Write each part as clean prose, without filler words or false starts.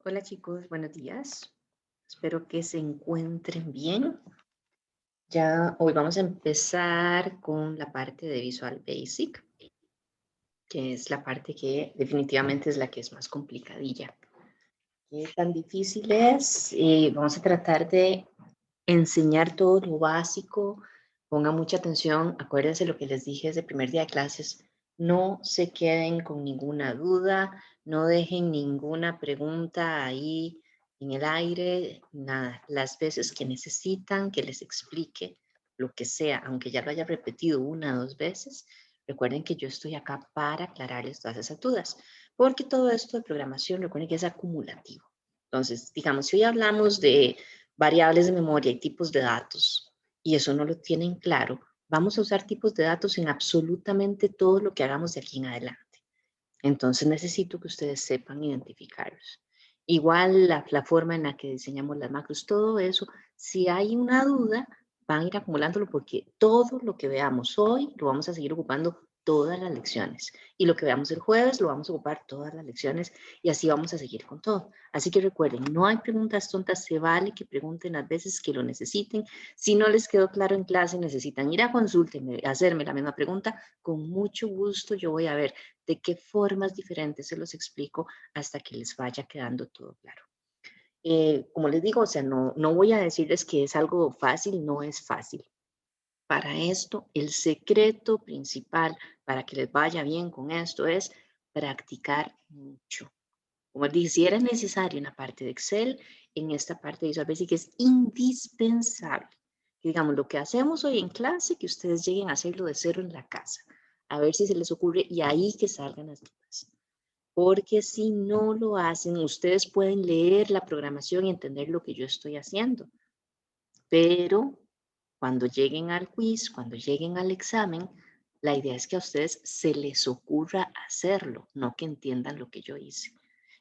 Hola chicos, buenos días. Espero que se encuentren bien. Ya hoy vamos a empezar con la parte de Visual Basic, que es la parte que definitivamente es la que es más complicadilla. ¿Qué tan difícil es? Vamos a tratar de enseñar todo lo básico. Pongan mucha atención. Acuérdense lo que les dije desde el primer día de clases. No se queden con ninguna duda. No dejen ninguna pregunta ahí en el aire. Nada. Las veces que necesitan que les explique lo que sea, aunque ya lo haya repetido una o dos veces, recuerden que yo estoy acá para aclararles todas esas dudas. Porque todo esto de programación, recuerden que es acumulativo. Entonces, digamos, si hoy hablamos de variables de memoria y tipos de datos, y eso no lo tienen claro, vamos a usar tipos de datos en absolutamente todo lo que hagamos de aquí en adelante. Entonces necesito que ustedes sepan identificarlos. Igual la forma en la que diseñamos las macros, todo eso, si hay una duda, van a ir acumulándolo porque todo lo que veamos hoy lo vamos a seguir ocupando todas las lecciones. Y lo que veamos el jueves lo vamos a ocupar todas las lecciones y así vamos a seguir con todo. Así que recuerden, no hay preguntas tontas, se vale que pregunten las veces que lo necesiten. Si no les quedó claro en clase, necesitan ir a consultarme, hacerme la misma pregunta, con mucho gusto yo voy a ver de qué formas diferentes se los explico hasta que les vaya quedando todo claro. Como les digo, o sea, no voy a decirles que es algo fácil, no es fácil. Para esto, el secreto principal para que les vaya bien con esto es practicar mucho. Como les dije, si era necesario una parte de Excel, en esta parte de Visual Basic es indispensable. Digamos, lo que hacemos hoy en clase, que ustedes lleguen a hacerlo de cero en la casa, a ver si se les ocurre y ahí que salgan las dudas. Porque si no lo hacen, ustedes pueden leer la programación y entender lo que yo estoy haciendo, pero cuando lleguen al quiz, cuando lleguen al examen, la idea es que a ustedes se les ocurra hacerlo, no que entiendan lo que yo hice.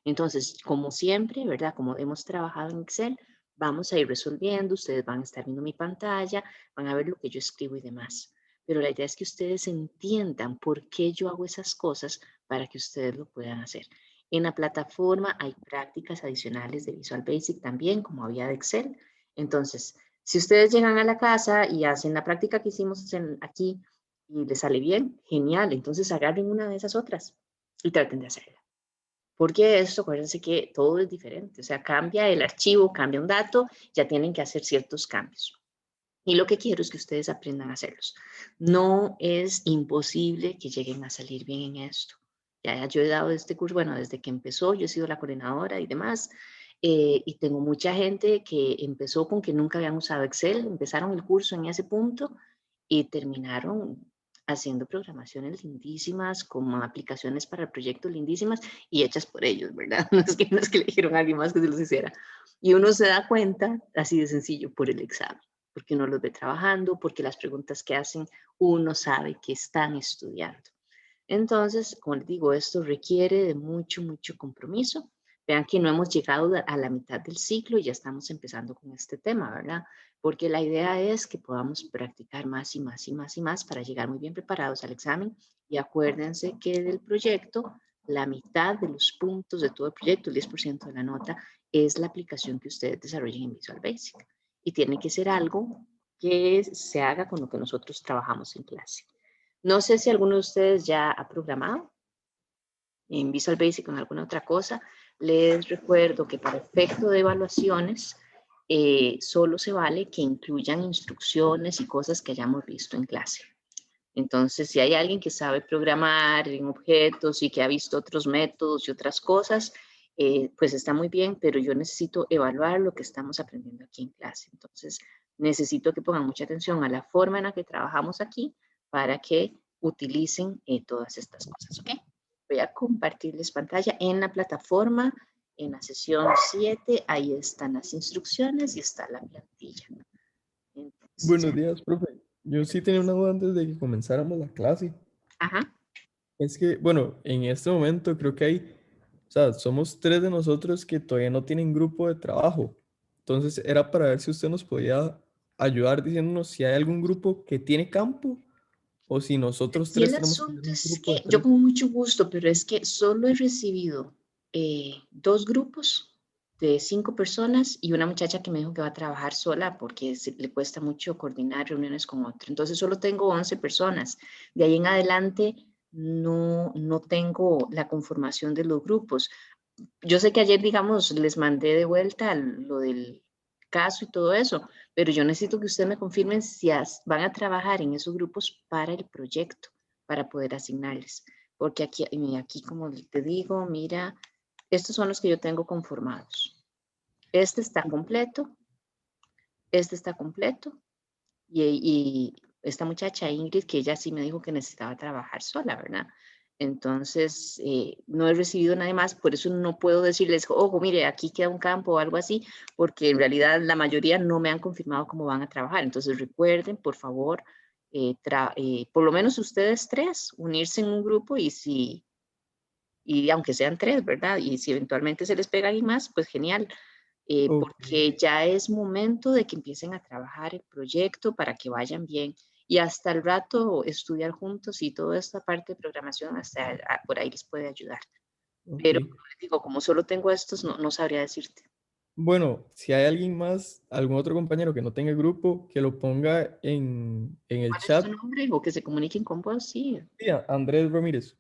Entonces, como siempre, ¿verdad? Como hemos trabajado en Excel, vamos a ir resolviendo, ustedes van a estar viendo mi pantalla, van a ver lo que yo escribo y demás. Pero la idea es que ustedes entiendan por qué yo hago esas cosas para que ustedes lo puedan hacer. En la plataforma hay prácticas adicionales de Visual Basic también, como había de Excel. Entonces, si ustedes llegan a la casa y hacen la práctica que hicimos aquí y les sale bien, genial. Entonces agarren una de esas otras y traten de hacerla. Porque esto, acuérdense que todo es diferente. O sea, cambia el archivo, cambia un dato, ya tienen que hacer ciertos cambios. Y lo que quiero es que ustedes aprendan a hacerlos. No es imposible que lleguen a salir bien en esto. Ya yo he dado este curso, bueno, desde que empezó, yo he sido la coordinadora y demás, y tengo mucha gente que empezó con que nunca habían usado Excel, empezaron el curso en ese punto y terminaron haciendo programaciones lindísimas, como aplicaciones para el proyecto lindísimas y hechas por ellos, ¿verdad? No es que le dijeron a alguien más que se los hiciera. Y uno se da cuenta, así de sencillo, por el examen, porque uno los ve trabajando, porque las preguntas que hacen uno sabe que están estudiando. Entonces, como les digo, esto requiere de mucho, mucho compromiso. Vean que no hemos llegado a la mitad del ciclo y ya estamos empezando con este tema, ¿verdad? Porque la idea es que podamos practicar más y más y más y más para llegar muy bien preparados al examen. Y acuérdense que del proyecto, la mitad de los puntos de todo el proyecto, el 10% de la nota, es la aplicación que ustedes desarrollen en Visual Basic. Y tiene que ser algo que se haga con lo que nosotros trabajamos en clase. No sé si alguno de ustedes ya ha programado en Visual Basic o en alguna otra cosa. Les recuerdo que para efecto de evaluaciones solo se vale que incluyan instrucciones y cosas que hayamos visto en clase. Entonces, si hay alguien que sabe programar en objetos y que ha visto otros métodos y otras cosas, pues está muy bien, pero yo necesito evaluar lo que estamos aprendiendo aquí en clase. Entonces, necesito que pongan mucha atención a la forma en la que trabajamos aquí para que utilicen todas estas cosas, ¿ok? Voy a compartirles pantalla en la plataforma, en la sesión 7, ahí están las instrucciones y está la plantilla. Entonces, Buenos días, profe. Yo sí tenía una duda antes de que comenzáramos la clase. ajá. Es que, bueno, en este momento creo que hay, o sea, somos tres de nosotros que todavía no tienen grupo de trabajo. Entonces era para ver si usted nos podía ayudar diciéndonos si hay algún grupo que tiene campo o si nosotros Aquí tres el tenemos que tener asunto un es grupo de que yo tres. con mucho gusto, pero es que solo he recibido dos grupos de 5 personas y una muchacha que me dijo que va a trabajar sola porque le cuesta mucho coordinar reuniones con otro. Entonces solo tengo 11 personas. De ahí en adelante no tengo la conformación de los grupos. Yo sé que ayer, digamos, les mandé de vuelta lo del caso y todo eso, pero yo necesito que ustedes me confirmen si van a trabajar en esos grupos para el proyecto, para poder asignarles. Porque aquí como te digo, mira, estos son los que yo tengo conformados. Este está completo y esta muchacha Ingrid, que ella sí me dijo que necesitaba trabajar sola, ¿verdad? Entonces, no he recibido nada más, por eso no puedo decirles, ojo, mire, aquí queda un campo o algo así, porque en realidad la mayoría no me han confirmado cómo van a trabajar. Entonces, recuerden, por favor, por lo menos ustedes 3, unirse en un grupo y aunque sean 3, ¿verdad? Y si eventualmente se les pega alguien más, pues genial. Ok, Porque ya es momento de que empiecen a trabajar el proyecto para que vayan bien. Y hasta el rato estudiar juntos y toda esta parte de programación, hasta por ahí les puede ayudar. ok. Pero, como les digo, como solo tengo estos, no sabría decirte. Bueno, si hay alguien más, algún otro compañero que no tenga grupo, que lo ponga en el ¿Cuál es tu chat. nombre? O que se comuniquen con vos, sí. Sí, Andrés Ramírez.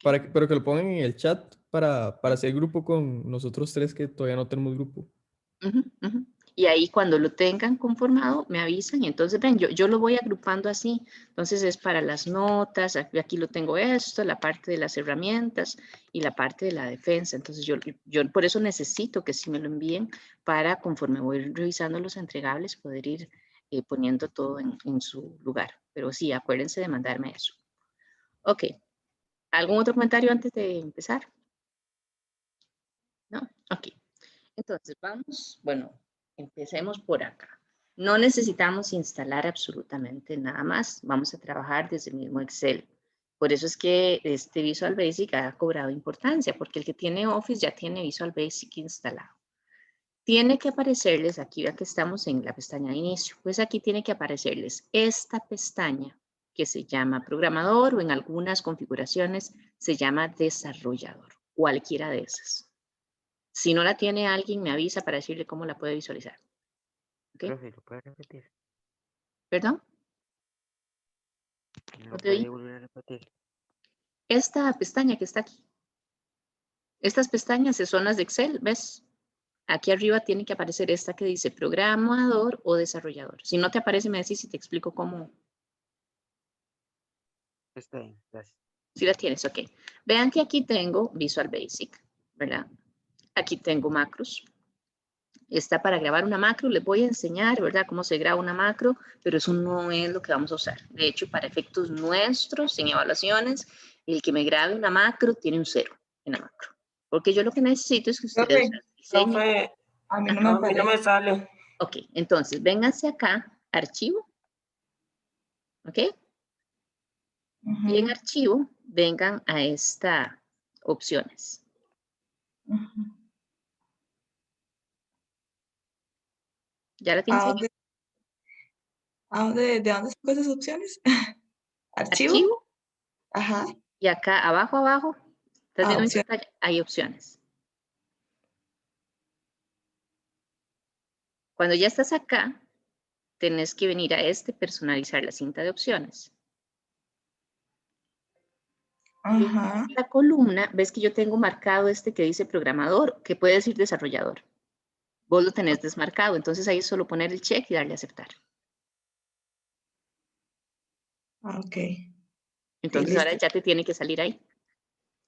Okay. Pero que lo pongan en el chat para hacer grupo con nosotros 3 que todavía no tenemos grupo. Ujú, ujú. Y ahí cuando lo tengan conformado, me avisan y entonces ven, yo lo voy agrupando así. Entonces es para las notas, aquí lo tengo esto, la parte de las herramientas y la parte de la defensa. Entonces yo por eso necesito que sí me lo envíen para conforme voy revisando los entregables poder ir poniendo todo en su lugar. Pero sí, acuérdense de mandarme eso. Ok, ¿algún otro comentario antes de empezar? ¿No? Ok. Entonces, vamos, bueno, empecemos por acá. No necesitamos instalar absolutamente nada más. Vamos a trabajar desde el mismo Excel. Por eso es que este Visual Basic ha cobrado importancia, porque el que tiene Office ya tiene Visual Basic instalado. Tiene que aparecerles, aquí ya que estamos en la pestaña de inicio, pues aquí tiene que aparecerles esta pestaña que se llama programador o en algunas configuraciones se llama desarrollador, cualquiera de esas. Si no la tiene alguien, me avisa para decirle cómo la puede visualizar. ¿Ok? Profe, ¿lo puede repetir? ¿Perdón? ¿No ¿No te puede oí? volver a repetir? Esta pestaña que está aquí. Estas pestañas son las de Excel, ¿ves? Aquí arriba tiene que aparecer esta que dice programador o desarrollador. Si no te aparece, me decís y te explico cómo. Está bien, gracias. Si la tienes, ok. Vean que aquí tengo Visual Basic, ¿verdad? Aquí tengo macros. Está para grabar una macro, les voy a enseñar, ¿verdad? Cómo se graba una macro, pero eso no es lo que vamos a usar. De hecho, para efectos nuestros, en evaluaciones, el que me grabe una macro tiene un 0 en la macro. Porque yo lo que necesito es que ustedes Profe, diseñen. a mí no Ajá. me aparece. No me sale. Ok, entonces, vénganse acá, archivo, ¿ok? Y en Ujú, archivo, vengan a esta opciones. ujú. ¿Ya la tienes ahí? ¿De dónde saco esas opciones? Archivo. Archivo, Ajá. y acá abajo, ¿estás viendo mi Opción. pantalla? Hay opciones. Cuando ya estás acá, tenés que venir a personalizar la cinta de opciones. Y en Ajá. esta columna, ves que yo tengo marcado este que dice programador, que puede decir desarrollador. Vos lo tenés desmarcado, entonces ahí es solo poner el check y darle a aceptar. Ok. Sí, Entonces ahora listo. ya te tiene que salir ahí.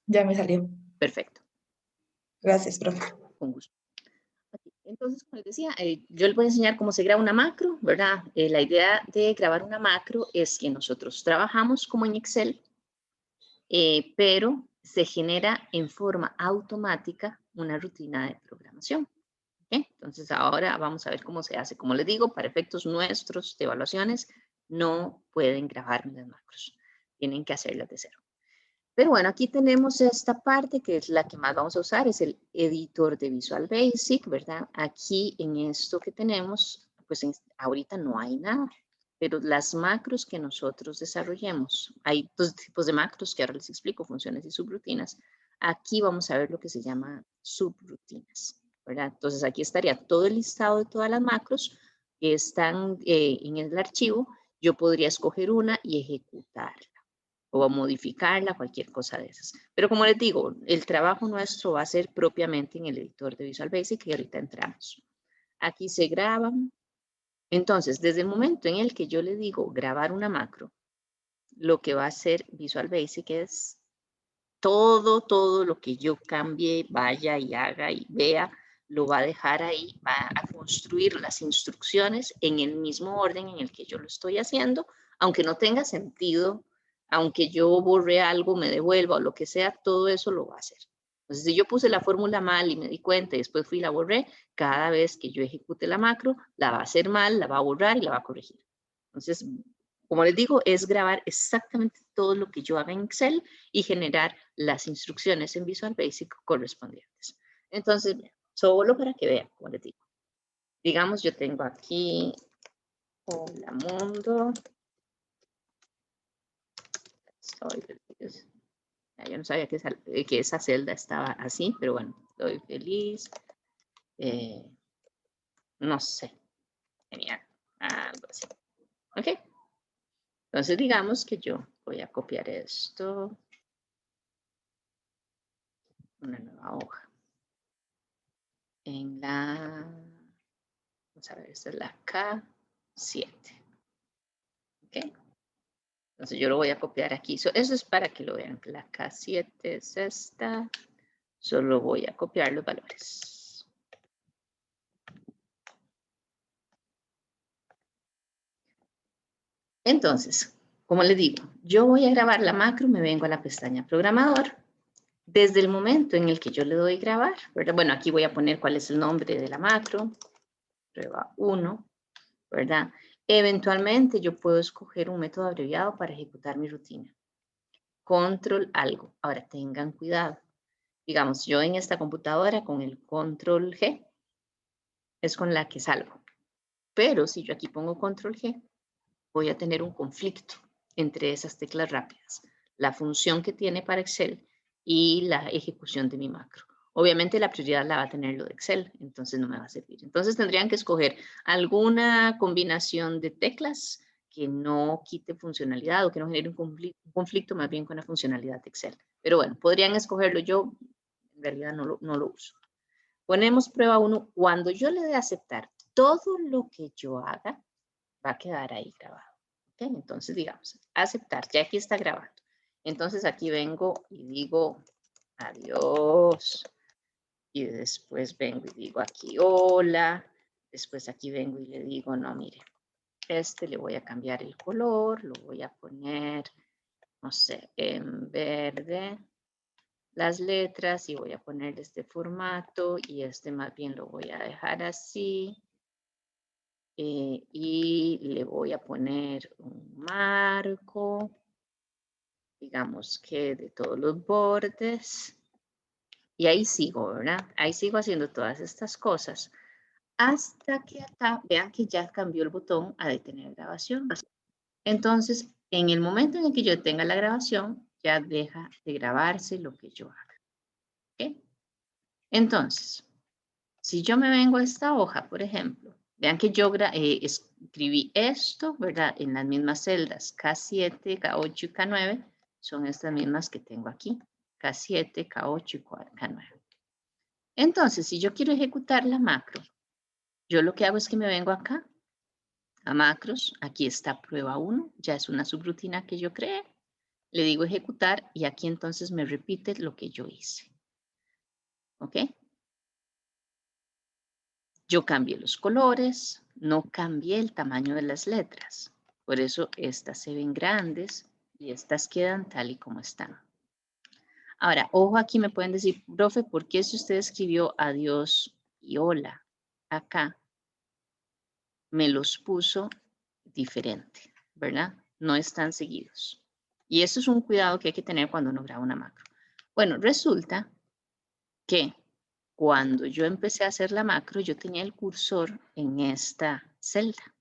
Ya me salió. Perfecto, Gracias, profe. con gusto. Entonces, como les decía, yo les voy a enseñar cómo se graba una macro, ¿verdad? La idea de grabar una macro es que nosotros trabajamos como en Excel, pero se genera en forma automática una rutina de programación. ¿Ok? Entonces, ahora vamos a ver cómo se hace. Como les digo, para efectos nuestros de evaluaciones, no pueden grabar las macros. Tienen que hacerlas de cero. Pero bueno, aquí tenemos esta parte que es la que más vamos a usar, es el editor de Visual Basic, ¿verdad? Aquí en esto que tenemos, pues ahorita no hay nada, pero las macros que nosotros desarrollemos, hay dos tipos de macros que ahora les explico, funciones y subrutinas. Aquí vamos a ver lo que se llama subrutinas. ¿verdad? Entonces aquí estaría todo el listado de todas las macros que están en el archivo. Yo podría escoger una y ejecutarla o modificarla, cualquier cosa de esas. Pero como les digo, el trabajo nuestro va a ser propiamente en el editor de Visual Basic y ahorita entramos. Aquí se graban. Entonces, desde el momento en el que yo le digo grabar una macro, lo que va a hacer Visual Basic es todo lo que yo cambie, vaya y haga y vea, lo va a dejar ahí, va a construir las instrucciones en el mismo orden en el que yo lo estoy haciendo, aunque no tenga sentido, aunque yo borre algo, me devuelva o lo que sea, todo eso lo va a hacer. Entonces, si yo puse la fórmula mal y me di cuenta y después fui y la borré, cada vez que yo ejecute la macro, la va a hacer mal, la va a borrar y la va a corregir. Entonces, como les digo, es grabar exactamente todo lo que yo haga en Excel y generar las instrucciones en Visual Basic correspondientes. Entonces, solo para que vean, como les digo. Digamos, yo tengo aquí, hola mundo. Yo no sabía que esa celda estaba así, pero bueno, estoy feliz. No sé, genial, algo así. Ok. Entonces, digamos que yo voy a copiar esto. Una nueva hoja. En la, vamos a ver, esta es la K7. ¿Ok? Entonces yo lo voy a copiar aquí. Eso es para que lo vean. La K7 es esta. Solo voy a copiar los valores. Entonces, como les digo, yo voy a grabar la macro, me vengo a la pestaña programador. Desde el momento en el que yo le doy grabar, ¿verdad? Bueno, aquí voy a poner cuál es el nombre de la macro. Prueba 1, ¿verdad? Eventualmente yo puedo escoger un método abreviado para ejecutar mi rutina. Control algo. Ahora tengan cuidado. Digamos, yo en esta computadora con el control G es con la que salgo. Pero si yo aquí pongo control G, voy a tener un conflicto entre esas teclas rápidas. La función que tiene para Excel y la ejecución de mi macro. Obviamente la prioridad la va a tener lo de Excel, entonces no me va a servir. Entonces tendrían que escoger alguna combinación de teclas que no quite funcionalidad o que no genere un conflicto más bien con la funcionalidad de Excel. Pero bueno, podrían escogerlo. Yo en realidad no lo uso. Ponemos prueba 1. Cuando yo le dé a aceptar, todo lo que yo haga va a quedar ahí grabado. ¿Okay? Entonces, digamos, aceptar, ya aquí está grabando. Entonces, aquí vengo y digo adiós. Y después vengo y digo aquí hola. Después aquí vengo y le digo, no, mire, le voy a cambiar el color, lo voy a poner, no sé, en verde las letras y voy a poner este formato y más bien lo voy a dejar así. Y le voy a poner un marco, digamos que de todos los bordes. Y ahí sigo, ¿verdad? Ahí sigo haciendo todas estas cosas. Hasta que acá, vean que ya cambió el botón a detener grabación. Entonces, en el momento en el que yo tenga la grabación, ya deja de grabarse lo que yo haga. ¿Okay? Entonces, si yo me vengo a esta hoja, por ejemplo, vean que yo escribí esto, ¿verdad? En las mismas celdas, K7, K8 y K9, son estas mismas que tengo aquí, K7, K8 y K9. Entonces, si yo quiero ejecutar la macro, yo lo que hago es que me vengo acá, a macros, aquí está prueba 1, ya es una subrutina que yo creé, le digo ejecutar y aquí entonces me repite lo que yo hice. ¿Ok? Yo cambié los colores, no cambié el tamaño de las letras. Por eso estas se ven grandes y estas quedan tal y como están. Ahora, ojo, aquí me pueden decir, profe, ¿por qué si usted escribió adiós y hola acá, me los puso diferente, ¿verdad? No están seguidos. Y eso es un cuidado que hay que tener cuando uno graba una macro. Bueno, resulta que cuando yo empecé a hacer la macro, yo tenía el cursor en esta celda.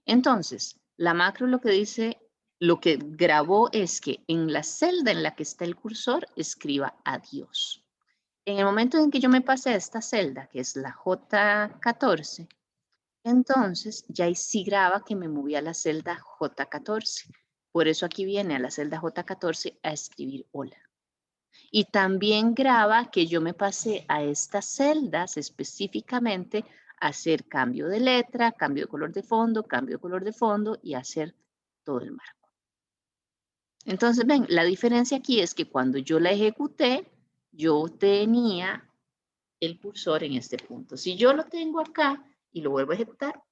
Entonces, la macro lo que dice, lo que grabó es que en la celda en la que está el cursor, escriba adiós. En el momento en que yo me pasé a esta celda, que es la J14, entonces ya sí graba que me moví a la celda J14. Por eso aquí viene a la celda J14 a escribir hola. Y también graba que yo me pasé a estas celdas específicamente a hacer cambio de letra, cambio de color de fondo y hacer todo el marco. Entonces, ven, la diferencia aquí es que cuando yo la ejecuté, yo tenía el cursor en este punto. Si yo lo tengo acá y lo vuelvo a ejecutar,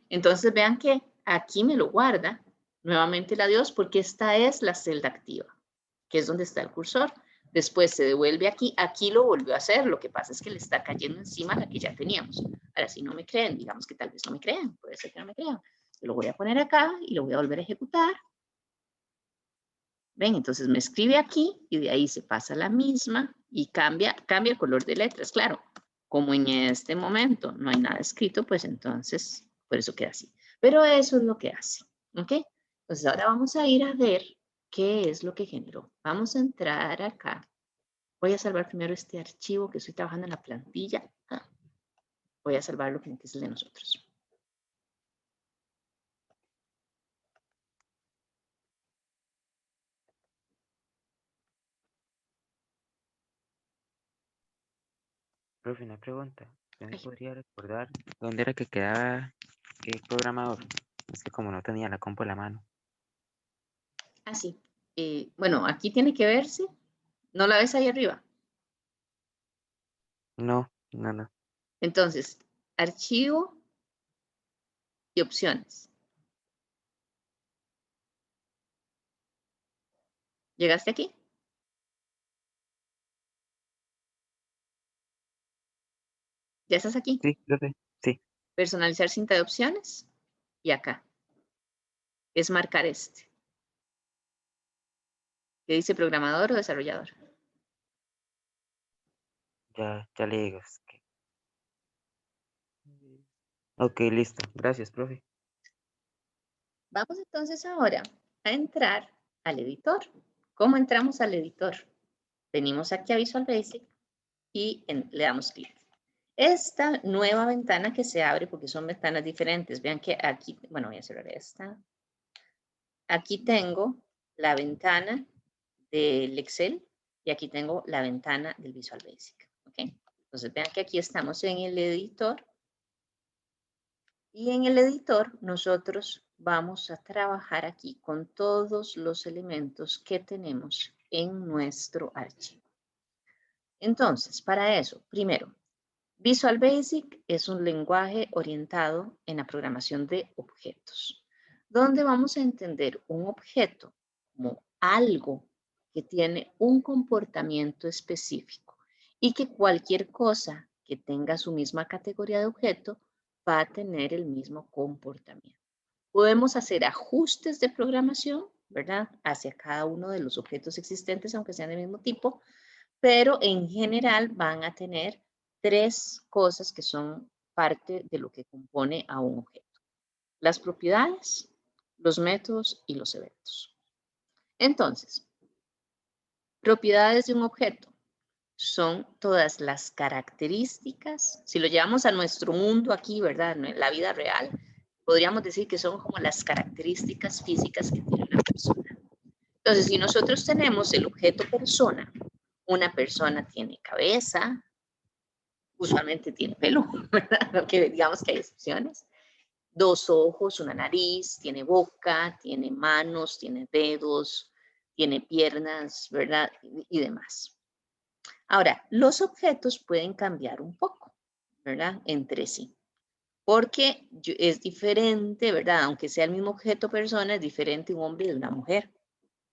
entonces vean que aquí me lo guarda nuevamente la Dios porque esta es la celda activa, que es donde está el cursor. Después se devuelve aquí, aquí lo volvió a hacer, lo que pasa es que le está cayendo encima la que ya teníamos. Ahora, si no me creen, digamos que tal vez no me crean, puede ser que no me crean. Yo lo voy a poner acá y lo voy a volver a ejecutar. Ven, entonces me escribe aquí y de ahí se pasa la misma y cambia el color de letras. Claro, como en este momento no hay nada escrito, pues entonces por eso queda así. Pero eso es lo que hace, ¿ok? Entonces ahora vamos a ir a ver qué es lo que generó. Vamos a entrar acá. Voy a salvar primero este archivo que estoy trabajando en la plantilla. Voy a salvar lo que es el de nosotros. Profe, una pregunta. ¿Usted me podría recordar dónde era que quedaba el programador? Es que como no tenía la compu en la mano. Ah, sí. Bueno, aquí tiene que verse. ¿No la ves ahí arriba? No. Entonces, archivo y opciones. ¿Llegaste aquí? ¿Ya estás aquí? Sí, profe. Sí. Personalizar cinta de opciones. Y acá. Es marcar este. ¿Qué dice programador o desarrollador? Ya le digo. Ok, listo. Gracias, profe. Vamos entonces ahora a entrar al editor. ¿Cómo entramos al editor? Venimos aquí a Visual Basic y le damos clic. Esta nueva ventana que se abre, porque son ventanas diferentes, vean que aquí, bueno, voy a cerrar esta. Aquí tengo la ventana del Excel y aquí tengo la ventana del Visual Basic. ¿Ok? Entonces vean que aquí estamos en el editor y en el editor nosotros vamos a trabajar aquí con todos los elementos que tenemos en nuestro archivo. Entonces, para eso, primero, Visual Basic es un lenguaje orientado en la programación de objetos, donde vamos a entender un objeto como algo que tiene un comportamiento específico y que cualquier cosa que tenga su misma categoría de objeto va a tener el mismo comportamiento. Podemos hacer ajustes de programación, ¿verdad? Hacia cada uno de los objetos existentes, aunque sean del mismo tipo, pero en general van a tener tres cosas que son parte de lo que compone a un objeto. Las propiedades, los métodos y los eventos. Entonces, propiedades de un objeto son todas las características, si lo llevamos a nuestro mundo aquí, ¿verdad? En la vida real, podríamos decir que son como las características físicas que tiene una persona. Entonces, si nosotros tenemos el objeto persona, una persona tiene cabeza, usualmente tiene pelo, ¿verdad? Aunque digamos que hay excepciones. Dos ojos, una nariz, tiene boca, tiene manos, tiene dedos, tiene piernas, ¿verdad? Y demás. Ahora, los objetos pueden cambiar un poco, ¿verdad? Entre sí. Porque es diferente, ¿verdad? Aunque sea el mismo objeto persona, es diferente un hombre de una mujer,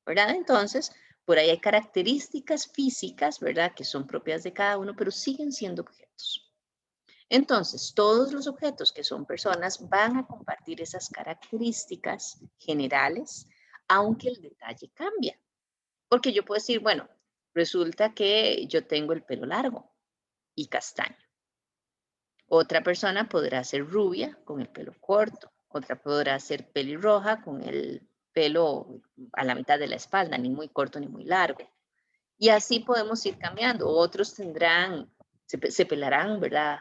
¿verdad? Entonces, por ahí hay características físicas, ¿verdad? Que son propias de cada uno, pero siguen siendo objetos. Entonces, todos los objetos que son personas van a compartir esas características generales, aunque el detalle cambia. Porque yo puedo decir, bueno, resulta que yo tengo el pelo largo y castaño. Otra persona podrá ser rubia con el pelo corto. Otra podrá ser pelirroja con el pelo a la mitad de la espalda, ni muy corto ni muy largo. Y así podemos ir cambiando. Otros tendrán, se pelarán, ¿verdad?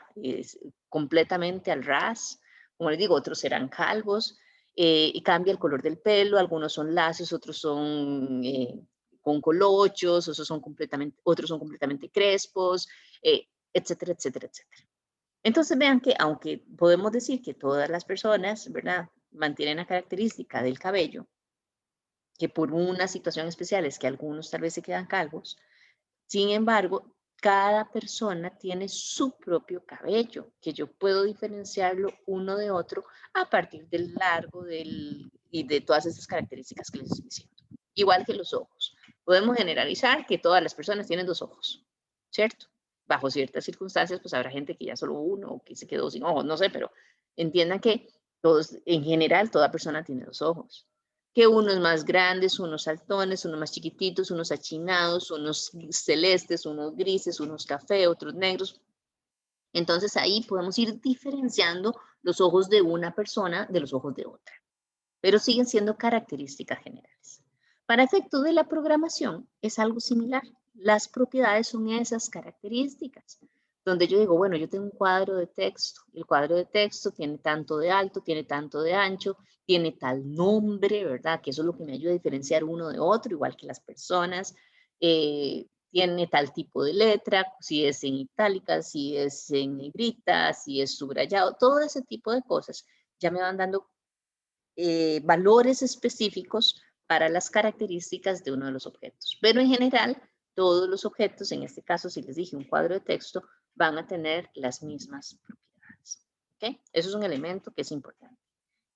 Completamente al ras. Como les digo, otros serán calvos. Y cambia el color del pelo. Algunos son lacios, otros son con colochos, otros son completamente crespos, etcétera, etcétera, etcétera. Entonces vean que aunque podemos decir que todas las personas, ¿verdad?, mantienen la característica del cabello, que por una situación especial es que algunos tal vez se quedan calvos, sin embargo, cada persona tiene su propio cabello, que yo puedo diferenciarlo uno de otro a partir del largo y de todas esas características que les estoy diciendo. Igual que los ojos. Podemos generalizar que todas las personas tienen 2 ojos, ¿cierto? Bajo ciertas circunstancias, pues habrá gente que ya solo uno o que se quedó sin ojos, no sé, pero entiendan que todos, en general, toda persona tiene 2 ojos. Que unos más grandes, unos saltones, unos más chiquititos, unos achinados, unos celestes, unos grises, unos café, otros negros. Entonces ahí podemos ir diferenciando los ojos de una persona de los ojos de otra, pero siguen siendo características generales. Para efecto de la programación es algo similar. Las propiedades son esas características, donde yo digo, bueno, yo tengo un cuadro de texto, el cuadro de texto tiene tanto de alto, tiene tanto de ancho, tiene tal nombre, ¿verdad? Que eso es lo que me ayuda a diferenciar uno de otro, igual que las personas. Tiene tal tipo de letra, si es en itálica, si es en negrita, si es subrayado, todo ese tipo de cosas ya me van dando valores específicos para las características de uno de los objetos. Pero en general, todos los objetos, en este caso, si les dije un cuadro de texto, van a tener las mismas propiedades. ¿Okay? Eso es un elemento que es importante.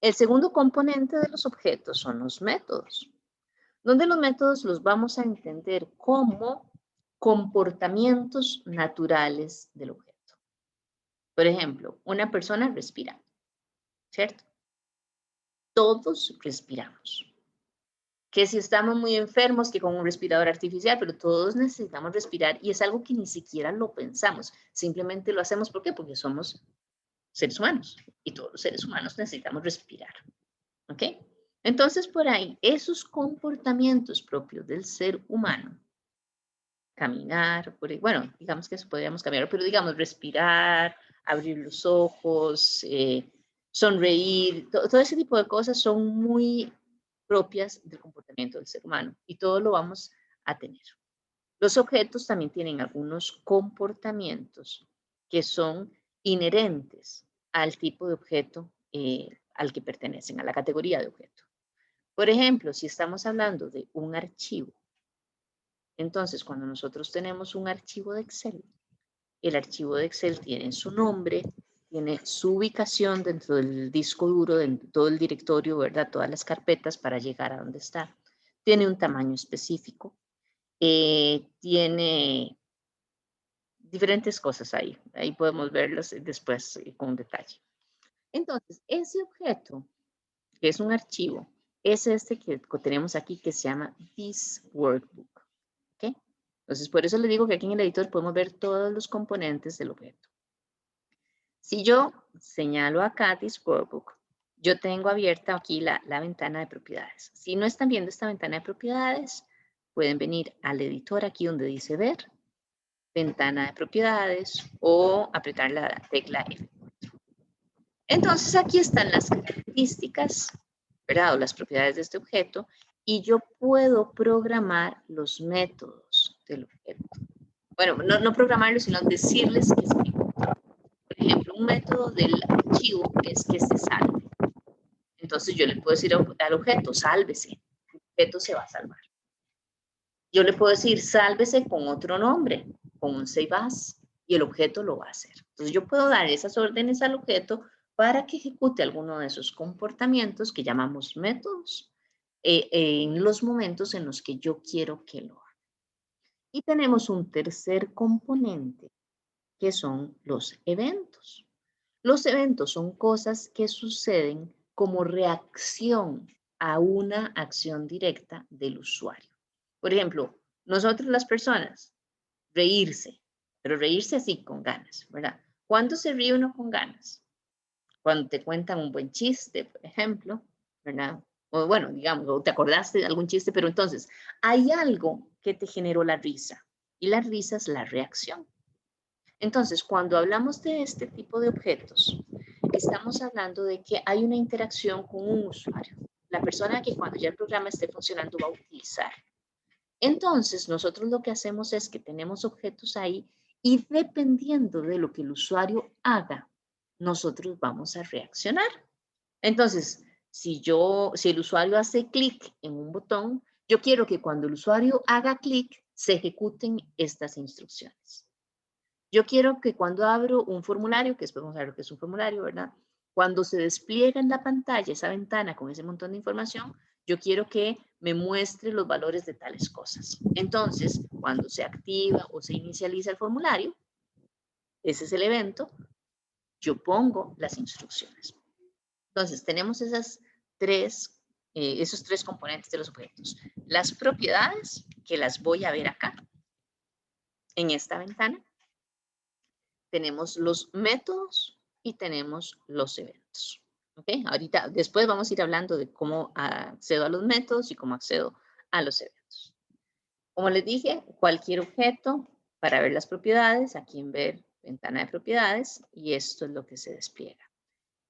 El segundo componente de los objetos son los métodos, donde los métodos los vamos a entender como comportamientos naturales del objeto. Por ejemplo, una persona respira, ¿cierto? Todos respiramos. Que si estamos muy enfermos, que con un respirador artificial, pero todos necesitamos respirar y es algo que ni siquiera lo pensamos, simplemente lo hacemos. ¿Por qué? Porque somos seres humanos y todos los seres humanos necesitamos respirar. ¿Ok? Entonces, por ahí, esos comportamientos propios del ser humano, caminar, bueno, digamos que eso podríamos cambiar, pero digamos respirar, abrir los ojos, sonreír, todo ese tipo de cosas son muy propias del comportamiento del ser humano y todo lo vamos a tener. Los objetos también tienen algunos comportamientos que son inherentes al tipo de objeto al que pertenecen, a la categoría de objeto. Por ejemplo, si estamos hablando de un archivo, entonces cuando nosotros tenemos un archivo de Excel, el archivo de Excel tiene su nombre, tiene su ubicación dentro del disco duro, de todo el directorio, ¿verdad? Todas las carpetas para llegar a donde está. Tiene un tamaño específico. Tiene diferentes cosas ahí. Ahí podemos verlos después con detalle. Entonces, ese objeto, que es un archivo, es este que tenemos aquí que se llama This Workbook. ¿Okay? Entonces, por eso les digo que aquí en el editor podemos ver todos los componentes del objeto. Si yo señalo acá This Workbook, yo tengo abierta aquí la ventana de propiedades. Si no están viendo esta ventana de propiedades, pueden venir al editor aquí donde dice ver, ventana de propiedades o apretar la tecla F4. Entonces aquí están las características, ¿verdad? O las propiedades de este objeto y yo puedo programar los métodos del objeto. Bueno, no programarlos, sino decirles qué significa. Por ejemplo, un método del archivo es que se salve. Entonces yo le puedo decir al objeto, sálvese. El objeto se va a salvar. Yo le puedo decir, sálvese con otro nombre, con un save as, y el objeto lo va a hacer. Entonces yo puedo dar esas órdenes al objeto para que ejecute alguno de esos comportamientos que llamamos métodos en los momentos en los que yo quiero que lo haga. Y tenemos un tercer componente, que son los eventos. Los eventos son cosas que suceden como reacción a una acción directa del usuario. Por ejemplo, nosotros las personas, reírse, pero reírse así con ganas, ¿verdad? ¿Cuándo se ríe uno con ganas? Cuando te cuentan un buen chiste, por ejemplo, ¿verdad? O bueno, digamos, o te acordaste de algún chiste, pero entonces hay algo que te generó la risa y la risa es la reacción. Entonces, cuando hablamos de este tipo de objetos, estamos hablando de que hay una interacción con un usuario, la persona que cuando ya el programa esté funcionando va a utilizar. Entonces, nosotros lo que hacemos es que tenemos objetos ahí y dependiendo de lo que el usuario haga, nosotros vamos a reaccionar. Entonces, si el usuario hace clic en un botón, yo quiero que cuando el usuario haga clic, se ejecuten estas instrucciones. Yo quiero que cuando abro un formulario, que después vamos a ver lo que es un formulario, ¿verdad? Cuando se despliega en la pantalla esa ventana con ese montón de información, yo quiero que me muestre los valores de tales cosas. Entonces, cuando se activa o se inicializa el formulario, ese es el evento, yo pongo las instrucciones. Entonces, tenemos esos tres componentes de los objetos. Las propiedades, que las voy a ver acá, en esta ventana. Tenemos los métodos y tenemos los eventos. ¿Okay? Ahorita, después vamos a ir hablando de cómo accedo a los métodos y cómo accedo a los eventos. Como les dije, cualquier objeto para ver las propiedades, aquí en ver ventana de propiedades, y esto es lo que se despliega.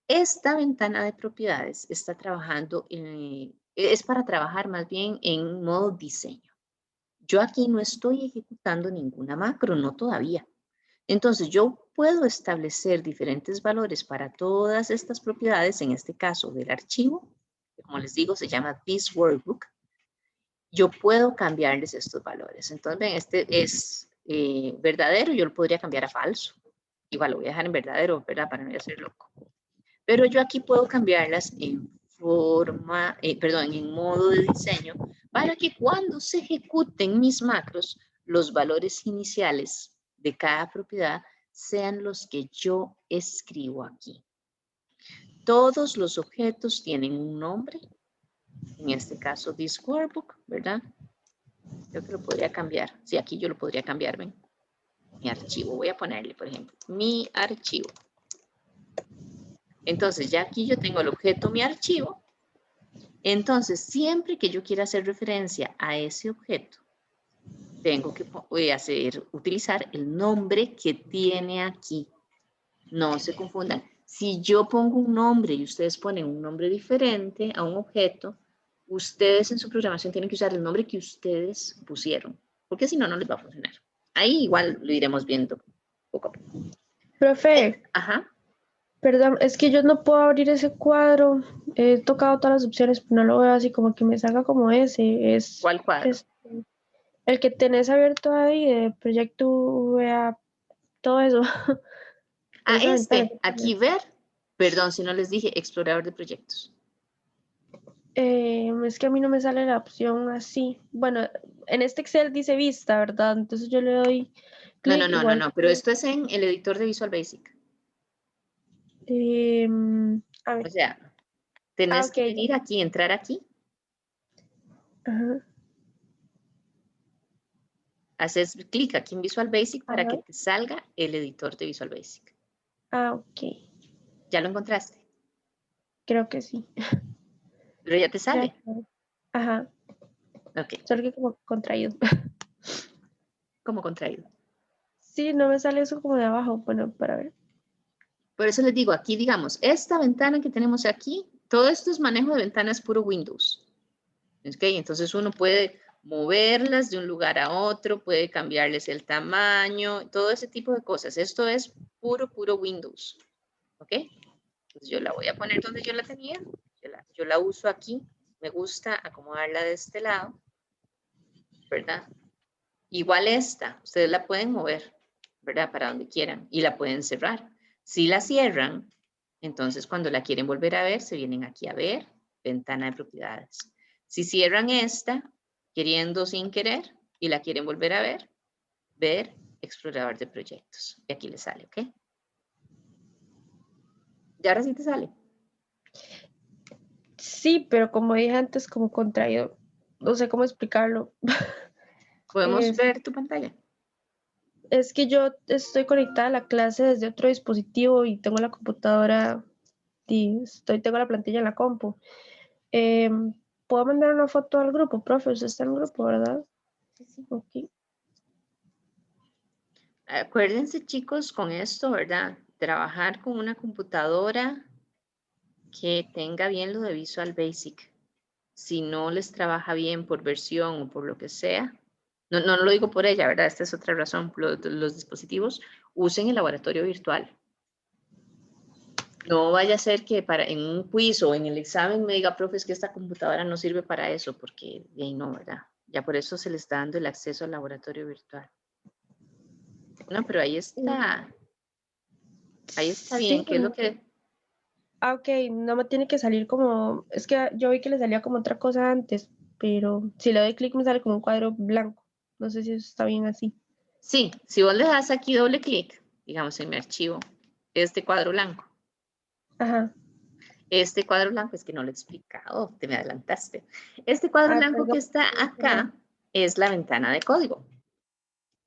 Esta ventana de propiedades está trabajando, es para trabajar más bien en modo diseño. Yo aquí no estoy ejecutando ninguna macro, no todavía. Entonces, yo puedo establecer diferentes valores para todas estas propiedades, en este caso del archivo, que como les digo, se llama this workbook. Yo puedo cambiarles estos valores. Entonces, ven, este es verdadero, yo lo podría cambiar a falso. Igual lo voy a dejar en verdadero, ¿verdad? Para no ser loco. Pero yo aquí puedo cambiarlas en en modo de diseño, para que cuando se ejecuten mis macros, los valores iniciales de cada propiedad sean los que yo escribo aquí. Todos los objetos tienen un nombre, en este caso this workbook, ¿verdad? Yo que lo podría cambiar, sí, aquí yo lo podría cambiar, ¿ven? Mi archivo, voy a ponerle, por ejemplo, mi archivo. Entonces, ya aquí yo tengo el objeto mi archivo. Entonces, siempre que yo quiera hacer referencia a ese objeto, tengo que utilizar el nombre que tiene aquí. No se confundan. Si yo pongo un nombre y ustedes ponen un nombre diferente a un objeto, ustedes en su programación tienen que usar el nombre que ustedes pusieron, porque si no, no les va a funcionar. Ahí igual lo iremos viendo poco a poco. Profe, Ajá. perdón, es que yo no puedo abrir ese cuadro. He tocado todas las opciones, pero no lo veo así como que me salga como ese. ¿Cuál cuadro? El que tenés abierto ahí de proyecto VA, todo eso. Aquí ver, perdón si no les dije, explorador de proyectos. Es que a mí no me sale la opción así. Bueno, en este Excel dice vista, ¿verdad? Entonces yo le doy clic. No, pero esto es en el editor de Visual Basic. A ver. O sea, tenés que venir aquí, entrar aquí. Ajá. Haces clic aquí en Visual Basic para que te salga el editor de Visual Basic. Ok. ¿Ya lo encontraste? Creo que sí. Pero ya te sale. Ajá. Ok. Solo que como contraído. ¿Cómo contraído? Sí, no me sale eso como de abajo. Bueno, para ver. Por eso les digo, aquí digamos, esta ventana que tenemos aquí, todo esto es manejo de ventanas puro Windows. ¿Ok? Entonces uno puede moverlas de un lugar a otro, puede cambiarles el tamaño, todo ese tipo de cosas. Esto es puro Windows. ¿Ok? Entonces yo la voy a poner donde yo la tenía. Yo la uso aquí. Me gusta acomodarla de este lado. ¿Verdad? Igual esta, ustedes la pueden mover, ¿verdad? Para donde quieran y la pueden cerrar. Si la cierran, entonces cuando la quieren volver a ver, se vienen aquí a ver, ventana de propiedades. Si cierran esta, queriendo sin querer, y la quieren volver a ver, explorador de proyectos. Y aquí le sale, ¿ok? ¿Y ahora sí te sale? Sí, pero como dije antes, como contraído. No sé cómo explicarlo. ¿Podemos ver tu pantalla? Es que yo estoy conectada a la clase desde otro dispositivo y tengo la computadora y tengo la plantilla en la compu. ¿Puedo mandar una foto al grupo, profe? Usted está en el grupo, ¿verdad? Sí, sí. Ok. Acuérdense, chicos, con esto, ¿verdad? Trabajar con una computadora que tenga bien lo de Visual Basic. Si no les trabaja bien por versión o por lo que sea, no lo digo por ella, ¿verdad? Esta es otra razón. Los dispositivos, usen el laboratorio virtual. No vaya a ser que en un quiz o en el examen me diga, profe, es que esta computadora no sirve para eso, porque de ahí no, ¿verdad? Ya por eso se les está dando el acceso al laboratorio virtual. No, pero ahí está. Ahí está bien, Sí, ¿qué es lo que...? ok, no me tiene que salir como, es que yo vi que le salía como otra cosa antes, pero si le doy clic me sale como un cuadro blanco. No sé si eso está bien así. Sí, si vos le das aquí doble clic, digamos en mi archivo, este cuadro blanco. Ajá. Este cuadro blanco, es que no lo he explicado, te me adelantaste. Este cuadro blanco que Perdón. está acá es la ventana de código.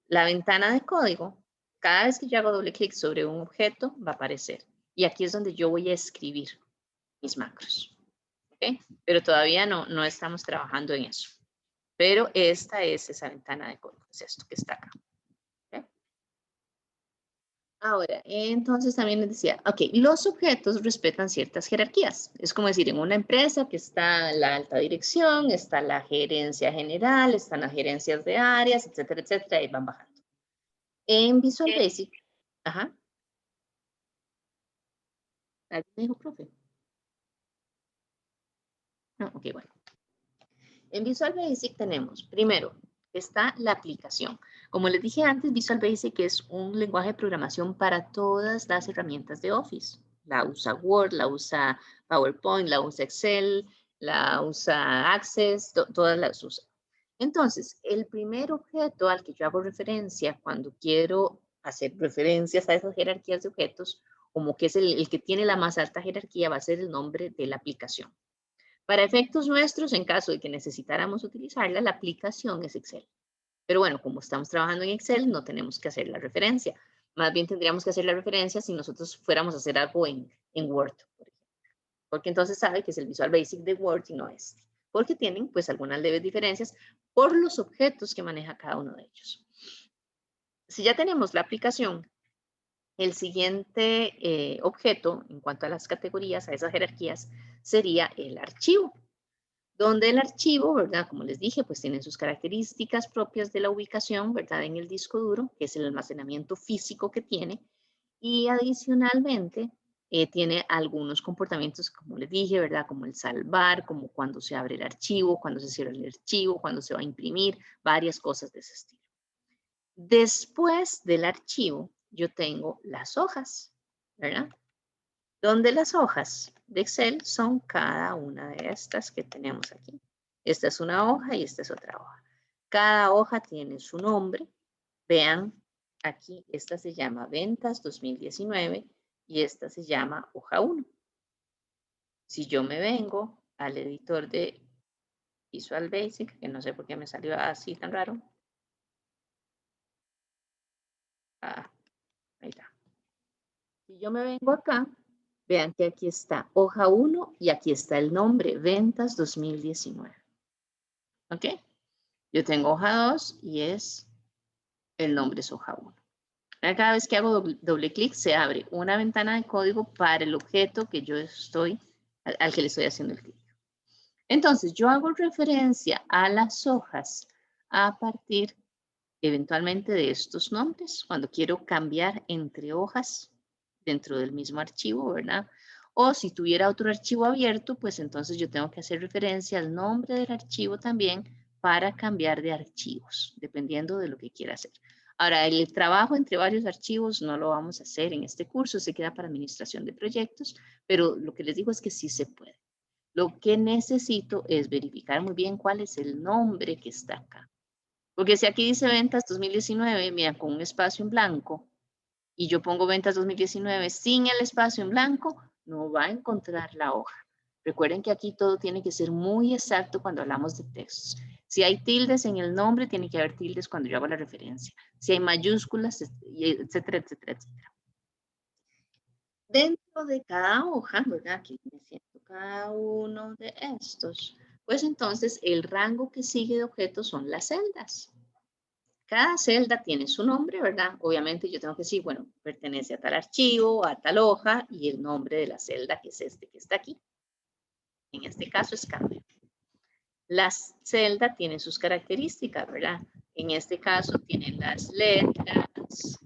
La ventana de código, cada vez que yo hago doble clic sobre un objeto, va a aparecer. Y aquí es donde yo voy a escribir mis macros. ¿Okay? Pero todavía no estamos trabajando en eso. Pero esta es esa ventana de código, es esto que está acá. ¿Okay? Ahora, entonces también les decía, ok, los objetos respetan ciertas jerarquías. Es como decir, en una empresa que está la alta dirección, está la gerencia general, están las gerencias de áreas, etcétera, y van bajando. En Visual Basic, ajá. ¿Alguien me dijo, profe? No, ok, bueno. En Visual Basic tenemos, primero, está la aplicación. Como les dije antes, Visual Basic es un lenguaje de programación para todas las herramientas de Office. La usa Word, la usa PowerPoint, la usa Excel, la usa Access, todas las usa. Entonces, el primer objeto al que yo hago referencia cuando quiero hacer referencias a esas jerarquías de objetos, como que es el que tiene la más alta jerarquía, va a ser el nombre de la aplicación. Para efectos nuestros, en caso de que necesitáramos utilizarla, la aplicación es Excel. Pero bueno, como estamos trabajando en Excel, no tenemos que hacer la referencia. Más bien tendríamos que hacer la referencia si nosotros fuéramos a hacer algo en Word, por ejemplo. Porque entonces sabe que es el Visual Basic de Word y no este. Porque tienen pues algunas leves diferencias por los objetos que maneja cada uno de ellos. Si ya tenemos la aplicación, el siguiente objeto en cuanto a las categorías, a esas jerarquías, sería el archivo. Donde el archivo, ¿verdad? Como les dije, pues tiene sus características propias de la ubicación, ¿verdad? En el disco duro, que es el almacenamiento físico que tiene. Y adicionalmente, tiene algunos comportamientos, como les dije, ¿verdad? Como el salvar, como cuando se abre el archivo, cuando se cierra el archivo, cuando se va a imprimir, varias cosas de ese estilo. Después del archivo, yo tengo las hojas, ¿verdad? Donde las hojas de Excel son cada una de estas que tenemos aquí. Esta es una hoja y esta es otra hoja. Cada hoja tiene su nombre. Vean, aquí esta se llama Ventas 2019 y esta se llama hoja 1. Si yo me vengo al editor de Visual Basic, que no sé por qué me salió así tan raro. Ah, ahí está. Si yo me vengo acá, vean que aquí está hoja 1 y aquí está el nombre, Ventas 2019. ¿Ok? Yo tengo hoja 2 y el nombre es hoja 1. Cada vez que hago doble clic se abre una ventana de código para el objeto que yo al que le estoy haciendo el clic. Entonces, yo hago referencia a las hojas a partir eventualmente de estos nombres, cuando quiero cambiar entre hojas dentro del mismo archivo, ¿verdad? O si tuviera otro archivo abierto, pues entonces yo tengo que hacer referencia al nombre del archivo también para cambiar de archivos, dependiendo de lo que quiera hacer. Ahora, el trabajo entre varios archivos no lo vamos a hacer en este curso, se queda para administración de proyectos, pero lo que les digo es que sí se puede. Lo que necesito es verificar muy bien cuál es el nombre que está acá. Porque si aquí dice ventas 2019, mira, con un espacio en blanco, y yo pongo ventas 2019 sin el espacio en blanco, no va a encontrar la hoja. Recuerden que aquí todo tiene que ser muy exacto cuando hablamos de textos. Si hay tildes en el nombre, tiene que haber tildes cuando yo hago la referencia. Si hay mayúsculas, etcétera, etcétera, etcétera. Dentro de cada hoja, ¿verdad? Aquí viene siendo cada uno de estos. Pues entonces el rango que sigue de objetos son las celdas. Cada celda tiene su nombre, ¿verdad? Obviamente yo tengo que decir, bueno, pertenece a tal archivo, a tal hoja y el nombre de la celda que es este que está aquí. En este caso es cambio. La celda tiene sus características, ¿verdad? En este caso tienen las letras,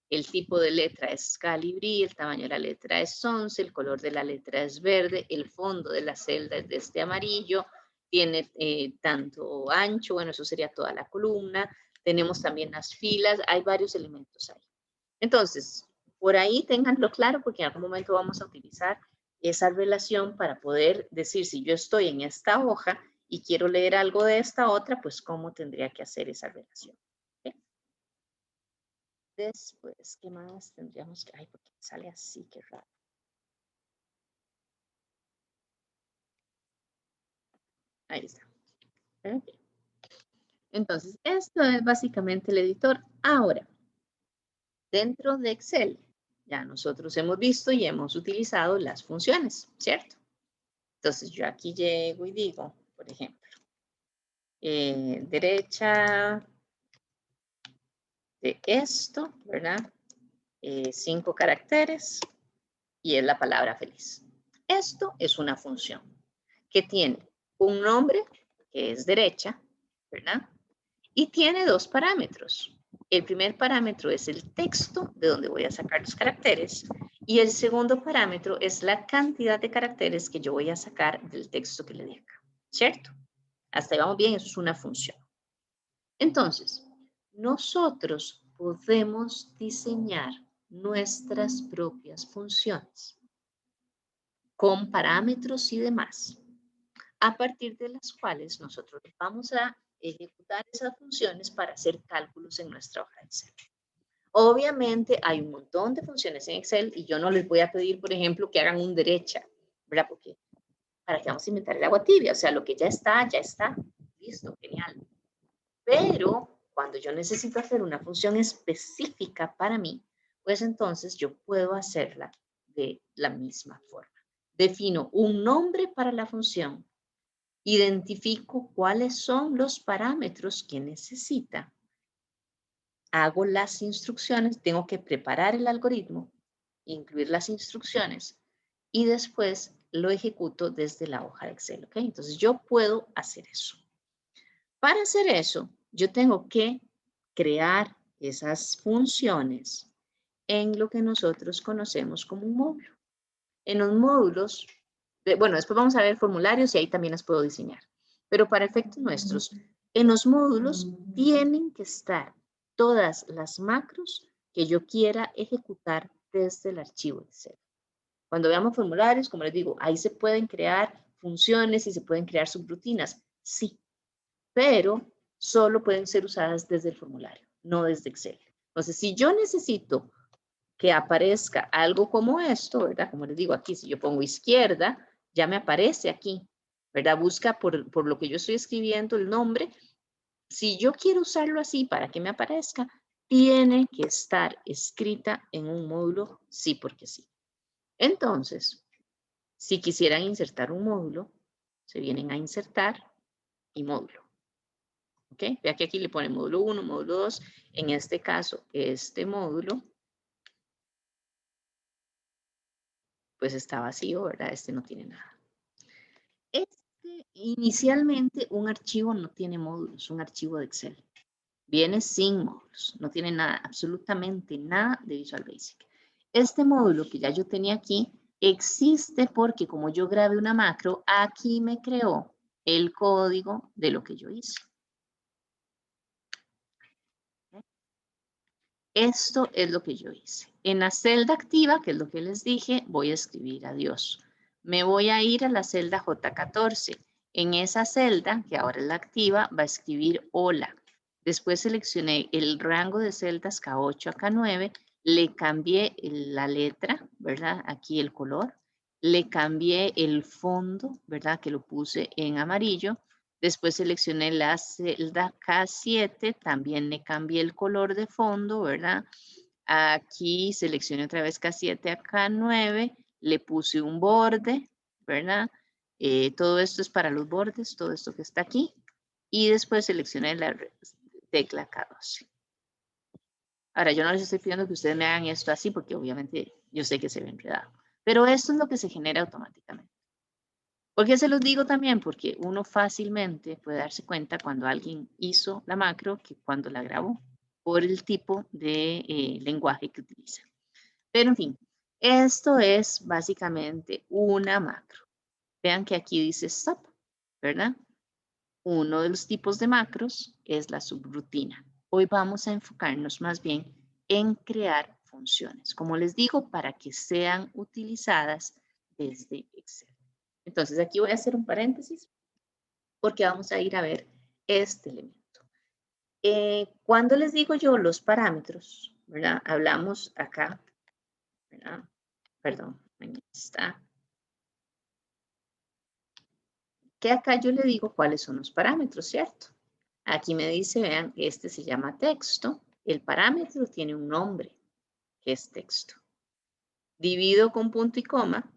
el tipo de letra es Calibri, el tamaño de la letra es 11, el color de la letra es verde, el fondo de la celda es de este amarillo, tiene tanto ancho, bueno, eso sería toda la columna, tenemos también las filas, hay varios elementos ahí. Entonces, por ahí ténganlo claro porque en algún momento vamos a utilizar esa relación para poder decir si yo estoy en esta hoja y quiero leer algo de esta otra, pues cómo tendría que hacer esa relación. ¿Okay? Después, ¿qué más tendríamos que...? Ay, porque sale así, qué raro. Ahí está. Okay. Entonces, esto es básicamente el editor. Ahora, dentro de Excel, ya nosotros hemos visto y hemos utilizado las funciones, ¿cierto? Entonces, yo aquí llego y digo, por ejemplo, derecha de esto, ¿verdad? 5 caracteres y es la palabra feliz. Esto es una función que tiene un nombre, que es derecha, ¿verdad? Y tiene 2 parámetros. El primer parámetro es el texto de donde voy a sacar los caracteres y el segundo parámetro es la cantidad de caracteres que yo voy a sacar del texto que le dé acá, ¿cierto? Hasta ahí vamos bien, eso es una función. Entonces, nosotros podemos diseñar nuestras propias funciones con parámetros y demás, a partir de las cuales nosotros vamos a ejecutar esas funciones para hacer cálculos en nuestra hoja de Excel. Obviamente hay un montón de funciones en Excel y yo no les voy a pedir, por ejemplo, que hagan un derecha, ¿verdad? Porque para que vamos a inventar el agua tibia, o sea, lo que ya está, listo, genial. Pero cuando yo necesito hacer una función específica para mí, pues entonces yo puedo hacerla de la misma forma. Defino un nombre para la función, identifico cuáles son los parámetros que necesita, hago las instrucciones, tengo que preparar el algoritmo, incluir las instrucciones y después lo ejecuto desde la hoja de Excel, ¿ok? Entonces yo puedo hacer eso. Para hacer eso, yo tengo que crear esas funciones en lo que nosotros conocemos como un módulo. En los módulos, bueno, después vamos a ver formularios y ahí también las puedo diseñar. Pero para efectos nuestros, en los módulos tienen que estar todas las macros que yo quiera ejecutar desde el archivo Excel. Cuando veamos formularios, como les digo, ahí se pueden crear funciones y se pueden crear subrutinas, sí, pero solo pueden ser usadas desde el formulario, no desde Excel. Entonces, si yo necesito que aparezca algo como esto, ¿verdad? Como les digo aquí, si yo pongo izquierda, ya me aparece aquí, ¿verdad? Busca por lo que yo estoy escribiendo el nombre. Si yo quiero usarlo así para que me aparezca, tiene que estar escrita en un módulo, sí porque sí. Entonces, si quisieran insertar un módulo, se vienen a insertar y módulo. ¿Ok? Vea que aquí le pone módulo 1, módulo 2. En este caso, este módulo, pues está vacío, ¿verdad? Este no tiene nada. Inicialmente, un archivo no tiene módulos, un archivo de Excel. Viene sin módulos, no tiene nada, absolutamente nada de Visual Basic. Este módulo que ya yo tenía aquí existe porque como yo grabé una macro, aquí me creó el código de lo que yo hice. Esto es lo que yo hice. En la celda activa, que es lo que les dije, voy a escribir adiós. Me voy a ir a la celda J14. En esa celda, que ahora es la activa, va a escribir hola. Después seleccioné el rango de celdas K8 a K9, le cambié la letra, ¿verdad? Aquí el color. Le cambié el fondo, ¿verdad? Que lo puse en amarillo. Después seleccioné la celda K7, también le cambié el color de fondo, ¿verdad? Aquí seleccioné otra vez K7 a K9, le puse un borde, ¿verdad? Todo esto es para los bordes, todo esto que está aquí. Y después seleccioné la tecla K12. Ahora, yo no les estoy pidiendo que ustedes me hagan esto así, porque obviamente yo sé que se ve enredado. Pero esto es lo que se genera automáticamente. ¿Por qué se los digo también? Porque uno fácilmente puede darse cuenta cuando alguien hizo la macro que cuando la grabó, por el tipo de lenguaje que utiliza. Pero en fin, esto es básicamente una macro. Vean que aquí dice stop, ¿verdad? Uno de los tipos de macros es la subrutina. Hoy vamos a enfocarnos más bien en crear funciones, como les digo, para que sean utilizadas desde Excel. Entonces, aquí voy a hacer un paréntesis porque vamos a ir a ver este elemento. Cuando les digo yo los parámetros, ¿verdad? Hablamos acá, ¿verdad? Perdón, ahí está. Que acá yo le digo cuáles son los parámetros, ¿cierto? Aquí me dice, vean, este se llama texto. El parámetro tiene un nombre, que es texto. Divido con punto y coma,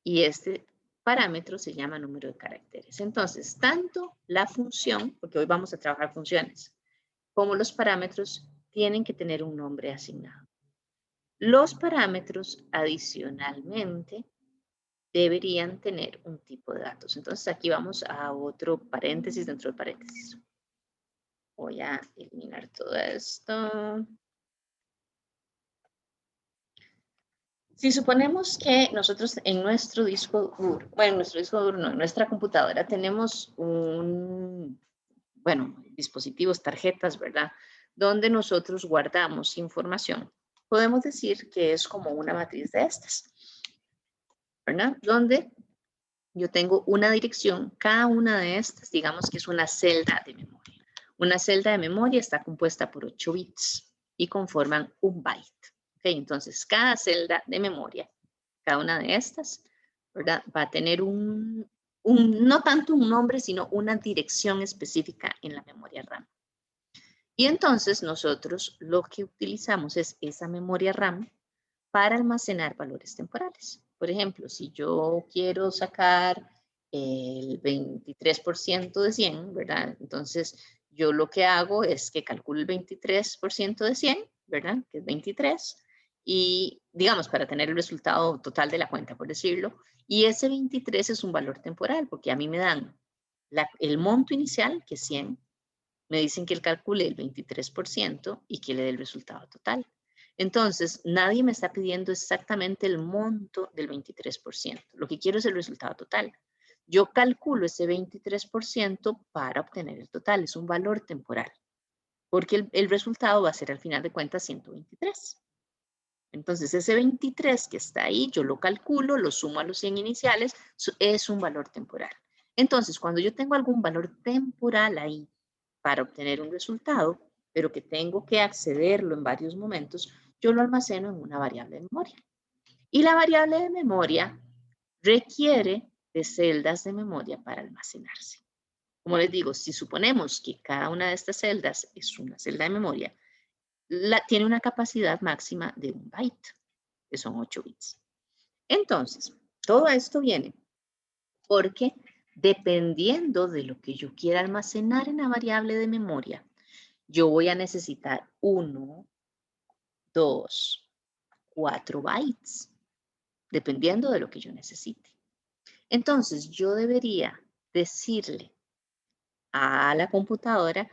y este parámetro se llama número de caracteres. Entonces, tanto la función, porque hoy vamos a trabajar funciones, como los parámetros tienen que tener un nombre asignado. Los parámetros, adicionalmente, deberían tener un tipo de datos. Entonces, aquí vamos a otro paréntesis dentro del paréntesis. Voy a eliminar todo esto. Si suponemos que nosotros en nuestro disco duro, bueno, nuestro disco duro no, en nuestra computadora tenemos dispositivos, tarjetas, ¿verdad? Donde nosotros guardamos información. Podemos decir que es como una matriz de estas, ¿verdad? Donde yo tengo una dirección, cada una de estas, digamos que es una celda de memoria. Una celda de memoria está compuesta por 8 bits y conforman un byte. Okay, entonces, cada celda de memoria, cada una de estas, ¿verdad? Va a tener no tanto un nombre, sino una dirección específica en la memoria RAM. Y entonces nosotros lo que utilizamos es esa memoria RAM para almacenar valores temporales. Por ejemplo, si yo quiero sacar el 23% de 100, ¿verdad? Entonces, yo lo que hago es que calculo el 23% de 100, ¿verdad? Que es 23, y digamos, para tener el resultado total de la cuenta, por decirlo, y ese 23 es un valor temporal, porque a mí me dan el monto inicial, que es 100, me dicen que él calcule el 23% y que le dé el resultado total. Entonces, nadie me está pidiendo exactamente el monto del 23%. Lo que quiero es el resultado total. Yo calculo ese 23% para obtener el total. Es un valor temporal, porque el resultado va a ser al final de cuentas 123. Entonces, ese 23 que está ahí, yo lo calculo, lo sumo a los 100 iniciales, es un valor temporal. Entonces, cuando yo tengo algún valor temporal ahí para obtener un resultado, pero que tengo que accederlo en varios momentos, yo lo almaceno en una variable de memoria. Y la variable de memoria requiere de celdas de memoria para almacenarse. Como les digo, si suponemos que cada una de estas celdas es una celda de memoria, tiene una capacidad máxima de 1 byte, que son 8 bits. Entonces, todo esto viene porque dependiendo de lo que yo quiera almacenar en la variable de memoria, yo voy a necesitar 1, 2, 4 bytes, dependiendo de lo que yo necesite. Entonces, yo debería decirle a la computadora,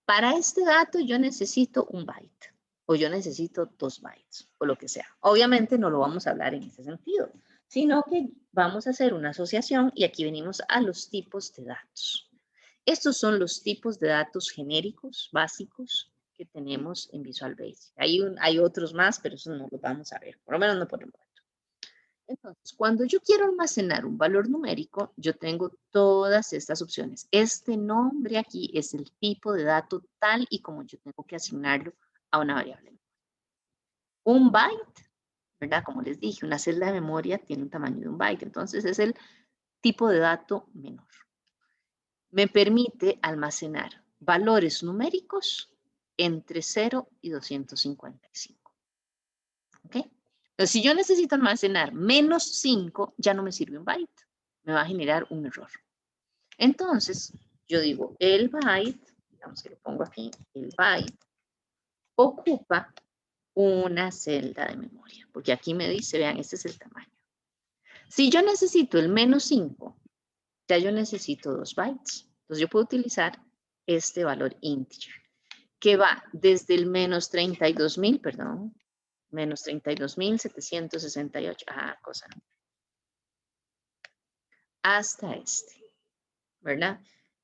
para este dato yo necesito 1 byte, o yo necesito 2 bytes, o lo que sea. Obviamente no lo vamos a hablar en ese sentido, sino que vamos a hacer una asociación y aquí venimos a los tipos de datos. Estos son los tipos de datos genéricos, básicos, que tenemos en Visual Basic. Hay otros más, pero esos no los vamos a ver, por lo menos no por el momento. Entonces, cuando yo quiero almacenar un valor numérico, yo tengo todas estas opciones. Este nombre aquí es el tipo de dato tal y como yo tengo que asignarlo a una variable. Un byte, ¿verdad? Como les dije, una celda de memoria tiene un tamaño de 1 byte, entonces es el tipo de dato menor. Me permite almacenar valores numéricos entre 0 y 255. ¿Ok? Entonces, si yo necesito almacenar menos 5, ya no me sirve un byte. Me va a generar un error. Entonces, yo digo, el byte, digamos que lo pongo aquí, el byte ocupa una celda de memoria. Porque aquí me dice, vean, este es el tamaño. Si yo necesito el menos 5, ya yo necesito 2 bytes. Entonces, yo puedo utilizar este valor integer, que va desde el menos 32.000, perdón, menos 32.768, cosa, hasta este, ¿verdad?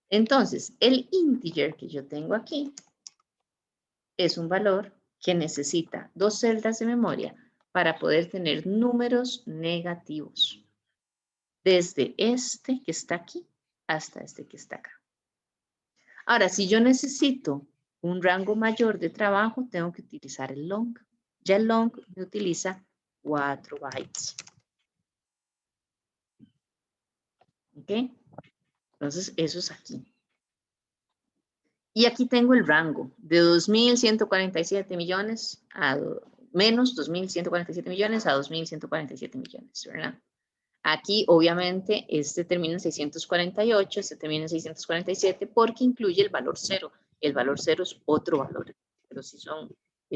Entonces, el integer que yo tengo aquí es un valor que necesita 2 celdas de memoria para poder tener números negativos, desde este que está aquí hasta este que está acá. Ahora, si yo necesito un rango mayor de trabajo, tengo que utilizar el long. Ya el long me utiliza 4 bytes. ¿Ok? Entonces, eso es aquí. Y aquí tengo el rango de 2.147 millones a menos 2.147 millones a 2.147 millones, ¿verdad? Aquí, obviamente, este termina en 648, este termina en 647, porque incluye el valor 0. El valor 0 es otro valor, pero sí son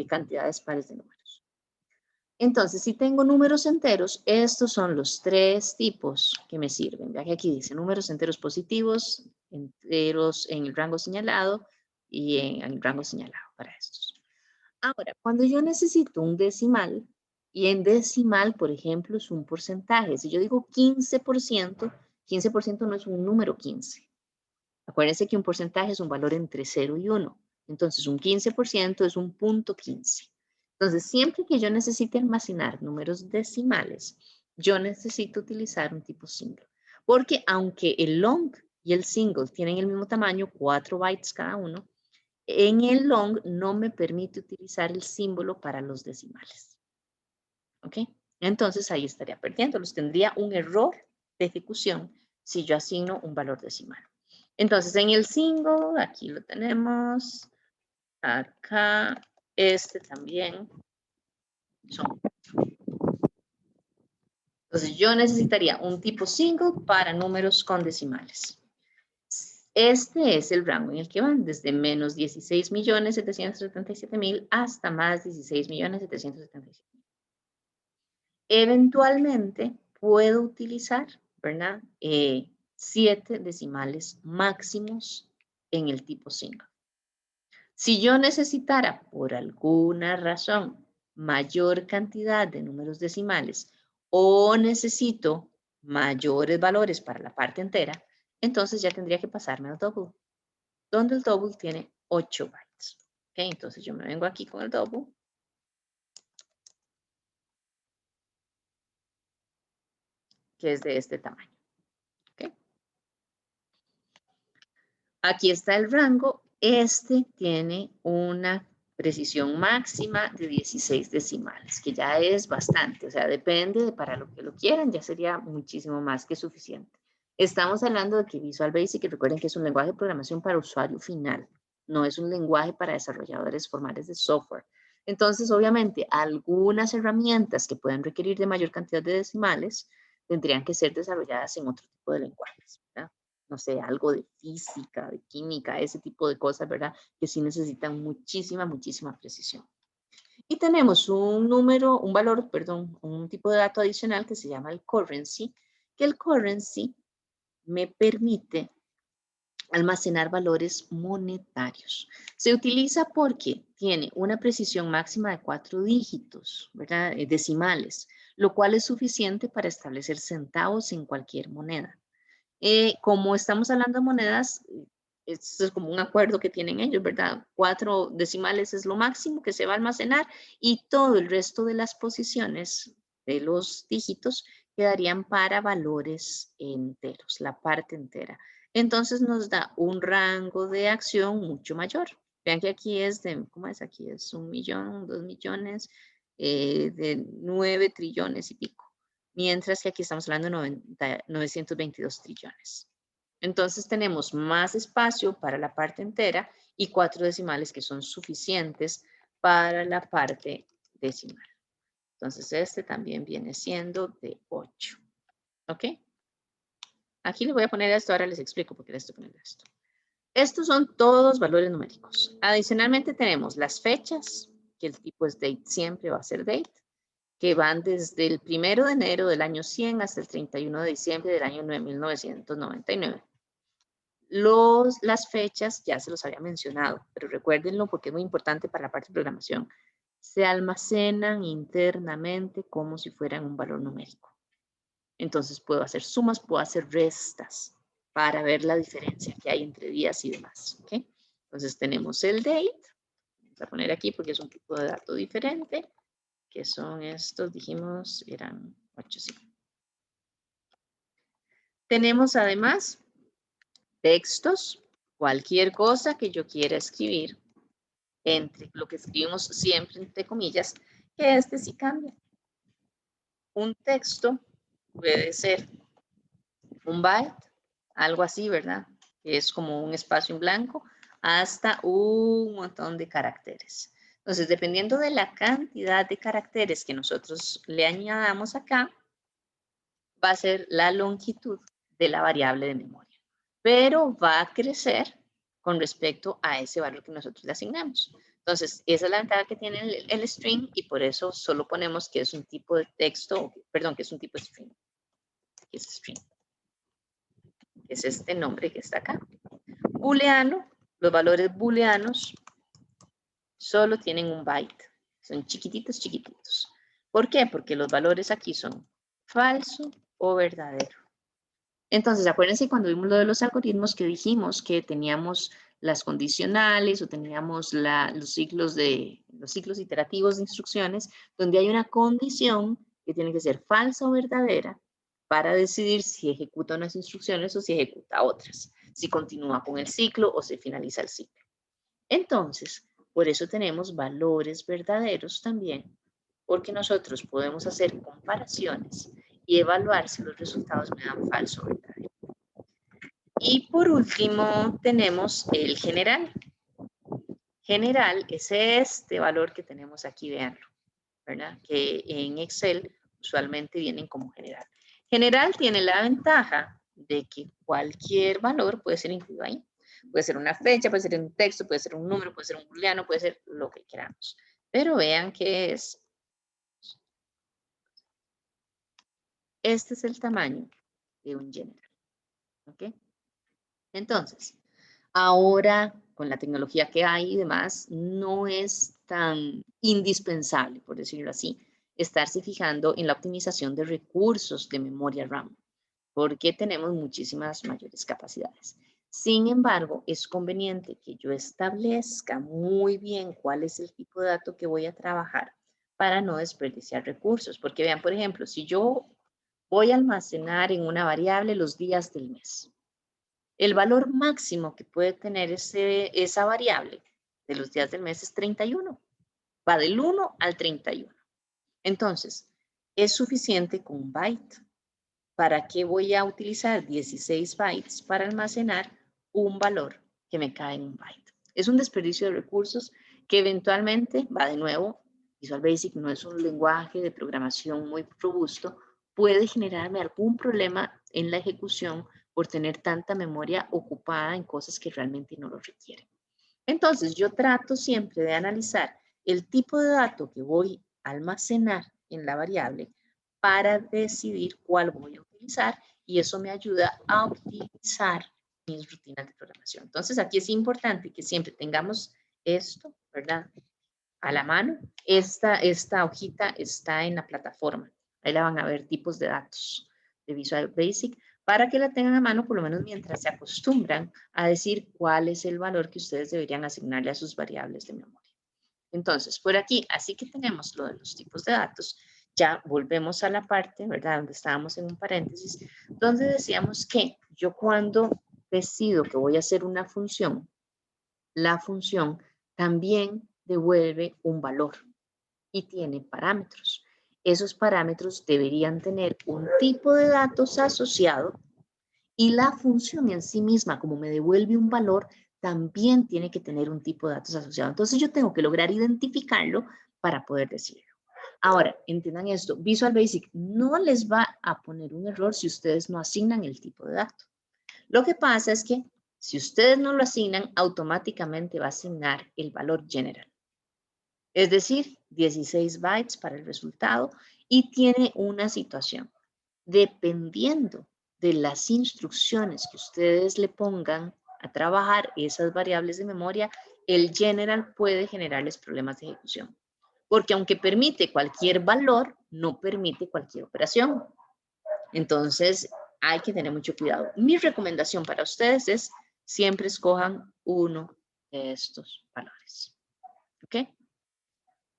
cantidades pares de números. Entonces, si tengo números enteros, estos son los 3 tipos que me sirven. Ya que aquí dice números enteros positivos, enteros en el rango señalado y en el rango señalado para estos. Ahora, cuando yo necesito un decimal, y en decimal, por ejemplo, es un porcentaje. Si yo digo 15%, 15% no es un número 15. Acuérdense que un porcentaje es un valor entre 0 y 1. Entonces, un 15% es un punto 15. Entonces, siempre que yo necesite almacenar números decimales, yo necesito utilizar un tipo single. Porque aunque el long y el single tienen el mismo tamaño, 4 bytes cada uno, en el long no me permite utilizar el símbolo para los decimales. ¿Ok? Entonces ahí estaría perdiéndolos. Tendría un error de ejecución si yo asigno un valor decimal. Entonces en el single, aquí lo tenemos. Acá, este también. Entonces yo necesitaría un tipo single para números con decimales. Este es el rango en el que van, desde menos 16.777.000 hasta más 16.777.000. Eventualmente puedo utilizar, ¿verdad? 7 decimales máximos en el tipo single. Si yo necesitara, por alguna razón, mayor cantidad de números decimales o necesito mayores valores para la parte entera, entonces ya tendría que pasarme al double, donde el double tiene 8 bytes. ¿Okay? Entonces yo me vengo aquí con el double. Que es de este tamaño. ¿Okay? Aquí está el rango. Este tiene una precisión máxima de 16 decimales, que ya es bastante. O sea, depende de para lo que lo quieran, ya sería muchísimo más que suficiente. Estamos hablando de que Visual Basic, recuerden que es un lenguaje de programación para usuario final, no es un lenguaje para desarrolladores formales de software. Entonces, obviamente, algunas herramientas que pueden requerir de mayor cantidad de decimales tendrían que ser desarrolladas en otro tipo de lenguajes, ¿verdad? No sé, algo de física, de química, ese tipo de cosas, ¿verdad? Que sí necesitan muchísima precisión. Y tenemos un número, un valor, perdón, un tipo de dato adicional que se llama el currency, que el currency me permite almacenar valores monetarios. Se utiliza porque tiene una precisión máxima de 4 dígitos, ¿verdad? Decimales, lo cual es suficiente para establecer centavos en cualquier moneda. Como estamos hablando de monedas, esto es como un acuerdo que tienen ellos, ¿verdad? 4 decimales es lo máximo que se va a almacenar y todo el resto de las posiciones de los dígitos quedarían para valores enteros, la parte entera. Entonces nos da un rango de acción mucho mayor. Vean que aquí es de, ¿cómo es? Aquí es 1 millón, 2 millones, de 9 trillones y pico. Mientras que aquí estamos hablando de 922 trillones. Entonces tenemos más espacio para la parte entera y 4 decimales que son suficientes para la parte decimal. Entonces este también viene siendo de 8. ¿Ok? Aquí le voy a poner esto, ahora les explico por qué le estoy poniendo esto. Estos son todos valores numéricos. Adicionalmente tenemos las fechas, que el tipo es date, siempre va a ser date, que van desde el 1 de enero del año 100 hasta el 31 de diciembre del año 1999. Las fechas ya se los había mencionado, pero recuérdenlo porque es muy importante para la parte de programación. Se almacenan internamente como si fueran un valor numérico. Entonces puedo hacer sumas, puedo hacer restas para ver la diferencia que hay entre días y demás. ¿Okay? Entonces tenemos el date. Vamos a poner aquí porque es un tipo de dato diferente. Que son estos, dijimos, eran 8, sí. Tenemos además textos, cualquier cosa que yo quiera escribir, entre lo que escribimos siempre entre comillas, que este sí cambia. Un texto puede ser un byte, algo así, ¿verdad? Que es como un espacio en blanco, hasta un montón de caracteres. Entonces, dependiendo de la cantidad de caracteres que nosotros le añadamos acá, va a ser la longitud de la variable de memoria. Pero va a crecer con respecto a ese valor que nosotros le asignamos. Entonces, esa es la ventaja que tiene el string y por eso solo ponemos que es un tipo de texto, perdón, que es un tipo de string. Que es string. Que es este nombre que está acá. Booleano, los valores booleanos solo tienen un byte. Son chiquititos, chiquititos. ¿Por qué? Porque los valores aquí son falso o verdadero. Entonces, acuérdense cuando vimos lo de los algoritmos que dijimos que teníamos las condicionales o teníamos los ciclos iterativos de instrucciones, donde hay una condición que tiene que ser falsa o verdadera para decidir si ejecuta unas instrucciones o si ejecuta otras, si continúa con el ciclo o se finaliza el ciclo. Entonces, por eso tenemos valores verdaderos también, porque nosotros podemos hacer comparaciones y evaluar si los resultados me dan falso o verdadero. Y por último tenemos el general. General es este valor que tenemos aquí, veanlo, ¿verdad? Que en Excel usualmente vienen como general. General tiene la ventaja de que cualquier valor puede ser incluido ahí. Puede ser una fecha, puede ser un texto, puede ser un número, puede ser un booleano, puede ser lo que queramos. Pero vean que este es el tamaño de un general. ¿Ok? Entonces, ahora con la tecnología que hay y demás, no es tan indispensable, por decirlo así, estarse fijando en la optimización de recursos de memoria RAM, porque tenemos muchísimas mayores capacidades. Sin embargo, es conveniente que yo establezca muy bien cuál es el tipo de dato que voy a trabajar para no desperdiciar recursos. Porque vean, por ejemplo, si yo voy a almacenar en una variable los días del mes, el valor máximo que puede tener esa variable de los días del mes es 31. Va del 1 al 31. Entonces, es suficiente con un byte. ¿Para qué voy a utilizar 16 bytes para almacenar un valor que me cae en un byte? Es un desperdicio de recursos que eventualmente, va de nuevo, Visual Basic no es un lenguaje de programación muy robusto, puede generarme algún problema en la ejecución por tener tanta memoria ocupada en cosas que realmente no lo requieren. Entonces, yo trato siempre de analizar el tipo de dato que voy a almacenar en la variable para decidir cuál voy a utilizar y eso me ayuda a optimizar mis rutinas de programación. Entonces, aquí es importante que siempre tengamos esto, ¿verdad? A la mano. Esta hojita está en la plataforma. Ahí la van a ver, tipos de datos de Visual Basic, para que la tengan a mano por lo menos mientras se acostumbran a decir cuál es el valor que ustedes deberían asignarle a sus variables de memoria. Entonces, por aquí, así que tenemos lo de los tipos de datos, ya volvemos a la parte, ¿verdad? Donde estábamos en un paréntesis, donde decíamos que yo cuando decido que voy a hacer una función, la función también devuelve un valor y tiene parámetros. Esos parámetros deberían tener un tipo de datos asociado y la función en sí misma, como me devuelve un valor, también tiene que tener un tipo de datos asociado. Entonces yo tengo que lograr identificarlo para poder decirlo. Ahora, entiendan esto, Visual Basic no les va a poner un error si ustedes no asignan el tipo de dato. Lo que pasa es que si ustedes no lo asignan, automáticamente va a asignar el valor general. Es decir, 16 bytes para el resultado y tiene una situación. Dependiendo de las instrucciones que ustedes le pongan a trabajar esas variables de memoria, el general puede generarles problemas de ejecución. Porque aunque permite cualquier valor, no permite cualquier operación. Entonces, hay que tener mucho cuidado. Mi recomendación para ustedes es siempre escojan uno de estos valores. ¿Ok?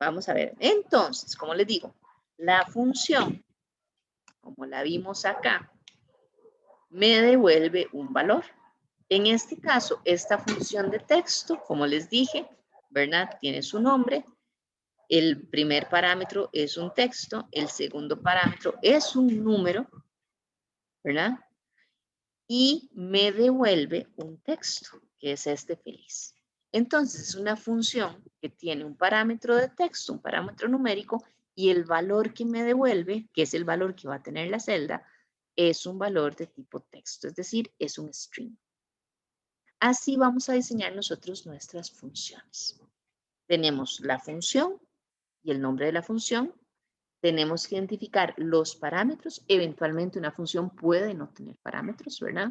Vamos a ver. Entonces, como les digo, la función, como la vimos acá, me devuelve un valor. En este caso, esta función de texto, como les dije, ¿verdad? Tiene su nombre. El primer parámetro es un texto, el segundo parámetro es un número, ¿verdad? Y me devuelve un texto, que es este feliz. Entonces, es una función que tiene un parámetro de texto, un parámetro numérico, y el valor que me devuelve, que es el valor que va a tener la celda, es un valor de tipo texto, es decir, es un string. Así vamos a diseñar nosotros nuestras funciones. Tenemos la función y el nombre de la función. Tenemos que identificar los parámetros. Eventualmente una función puede no tener parámetros, ¿verdad?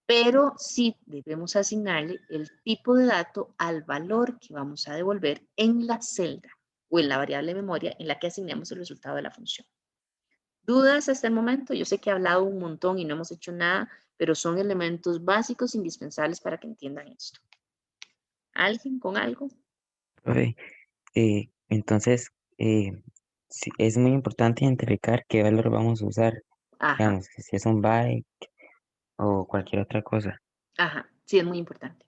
Pero sí debemos asignarle el tipo de dato al valor que vamos a devolver en la celda o en la variable de memoria en la que asignemos el resultado de la función. ¿Dudas hasta el momento? Yo sé que he hablado un montón y no hemos hecho nada, pero son elementos básicos indispensables para que entiendan esto. ¿Alguien con algo? Profe, entonces, sí, es muy importante identificar qué valor vamos a usar. Ajá, Digamos, que si es un byte o cualquier otra cosa. ajá, sí es muy importante.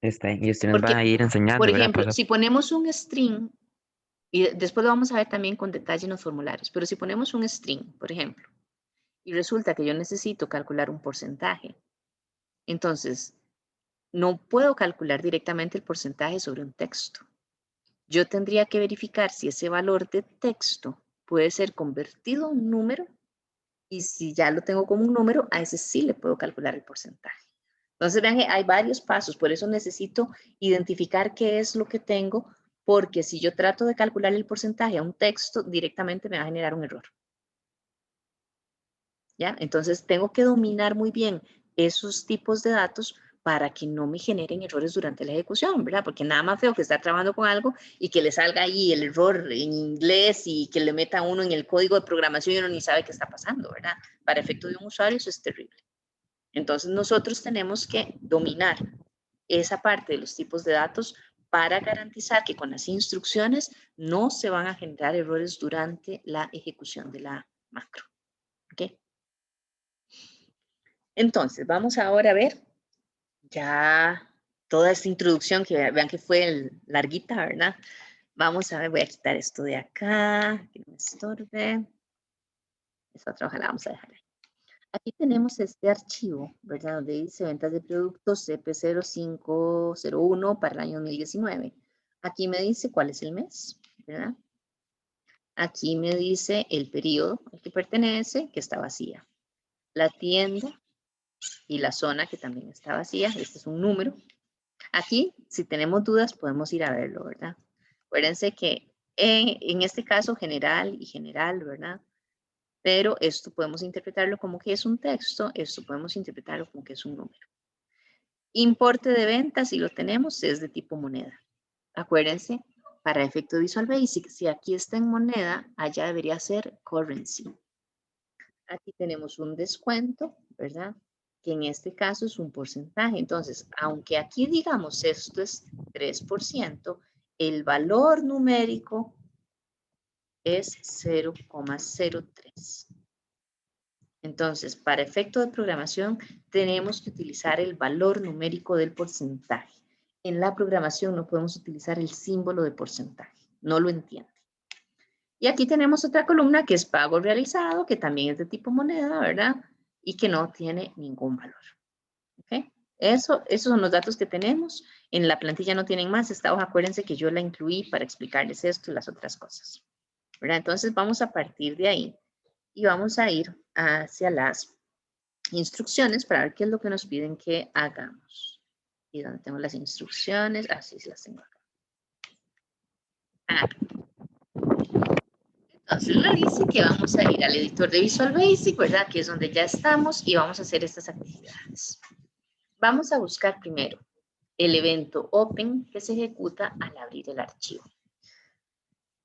Está bien. Y usted nos va Porque, a ir enseñando, por ¿verdad? ejemplo, si ponemos un string, y después lo vamos a ver también con detalle en los formularios, pero si ponemos un string, por ejemplo, y resulta que yo necesito calcular un porcentaje, entonces no puedo calcular directamente el porcentaje sobre un texto. Yo tendría que verificar si ese valor de texto puede ser convertido a un número, y si ya lo tengo como un número, a ese sí le puedo calcular el porcentaje. Entonces, vean que hay varios pasos, por eso necesito identificar qué es lo que tengo, porque si yo trato de calcular el porcentaje a un texto, directamente me va a generar un error. ¿Ya? Entonces, tengo que dominar muy bien esos tipos de datos para que no me generen errores durante la ejecución, ¿verdad? Porque nada más feo que estar trabajando con algo y que le salga ahí el error en inglés y que le meta uno en el código de programación y uno ni sabe qué está pasando, ¿verdad? Para efecto de un usuario eso es terrible. Entonces, nosotros tenemos que dominar esa parte de los tipos de datos para garantizar que con las instrucciones no se van a generar errores durante la ejecución de la macro. ¿Ok? Entonces, vamos ahora a ver ya toda esta introducción que vean que fue larguita, ¿verdad? Vamos a ver, voy a quitar esto de acá, que no me estorbe. Esta otra hoja la vamos a dejar ahí. Aquí tenemos este archivo, ¿verdad? Donde dice ventas de productos CP0501 para el año 2019. Aquí me dice cuál es el mes, ¿verdad? Aquí me dice el periodo al que pertenece, que está vacía. La tienda y la zona que también está vacía. Este es un número. Aquí, si tenemos dudas, podemos ir a verlo, ¿verdad? Acuérdense que en este caso general y general, ¿verdad? Pero esto podemos interpretarlo como que es un texto, esto podemos interpretarlo como que es un número. Importe de ventas, si lo tenemos, es de tipo moneda. Acuérdense, para efecto de Visual Basic, si aquí está en moneda, allá debería ser currency. Aquí tenemos un descuento, ¿verdad? Que en este caso es un porcentaje. Entonces, aunque aquí digamos esto es 3%, el valor numérico es 0,03. Entonces, para efecto de programación, tenemos que utilizar el valor numérico del porcentaje. En la programación no podemos utilizar el símbolo de porcentaje. No lo entiende. Y aquí tenemos otra columna que es pago realizado, que también es de tipo moneda, ¿verdad? Y que no tiene ningún valor. ¿Ok? Esos son los datos que tenemos. En la plantilla no tienen más. Esta hoja, acuérdense que yo la incluí para explicarles esto y las otras cosas. ¿verdad? Entonces vamos a partir de ahí y vamos a ir hacia las instrucciones para ver qué es lo que nos piden que hagamos. Y donde tengo las instrucciones, así las tengo acá. Entonces le dice que vamos a ir al editor de Visual Basic, ¿verdad? Que es donde ya estamos y vamos a hacer estas actividades. Vamos a buscar primero el evento Open que se ejecuta al abrir el archivo.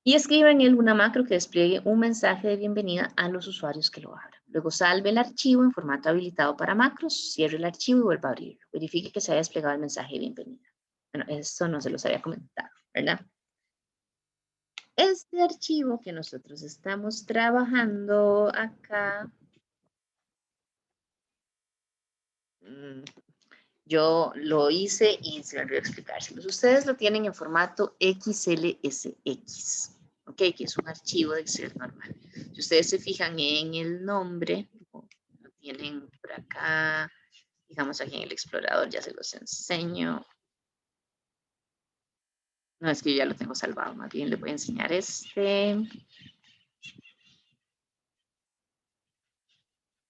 Y escriba en él una macro que despliegue un mensaje de bienvenida a los usuarios que lo abran. Luego salve el archivo en formato habilitado para macros, cierre el archivo y vuelva a abrirlo. Verifique que se haya desplegado el mensaje de bienvenida. Bueno, esto no se los había comentado, ¿verdad? Este archivo que nosotros estamos trabajando acá, yo lo hice y se me olvidó explicárselos. Ustedes lo tienen en formato XLSX, ¿ok? Que es un archivo de Excel normal. Si ustedes se fijan en el nombre, lo tienen por acá, digamos aquí en el explorador, ya se los enseño. No, es que yo ya lo tengo salvado, más bien les voy a enseñar este.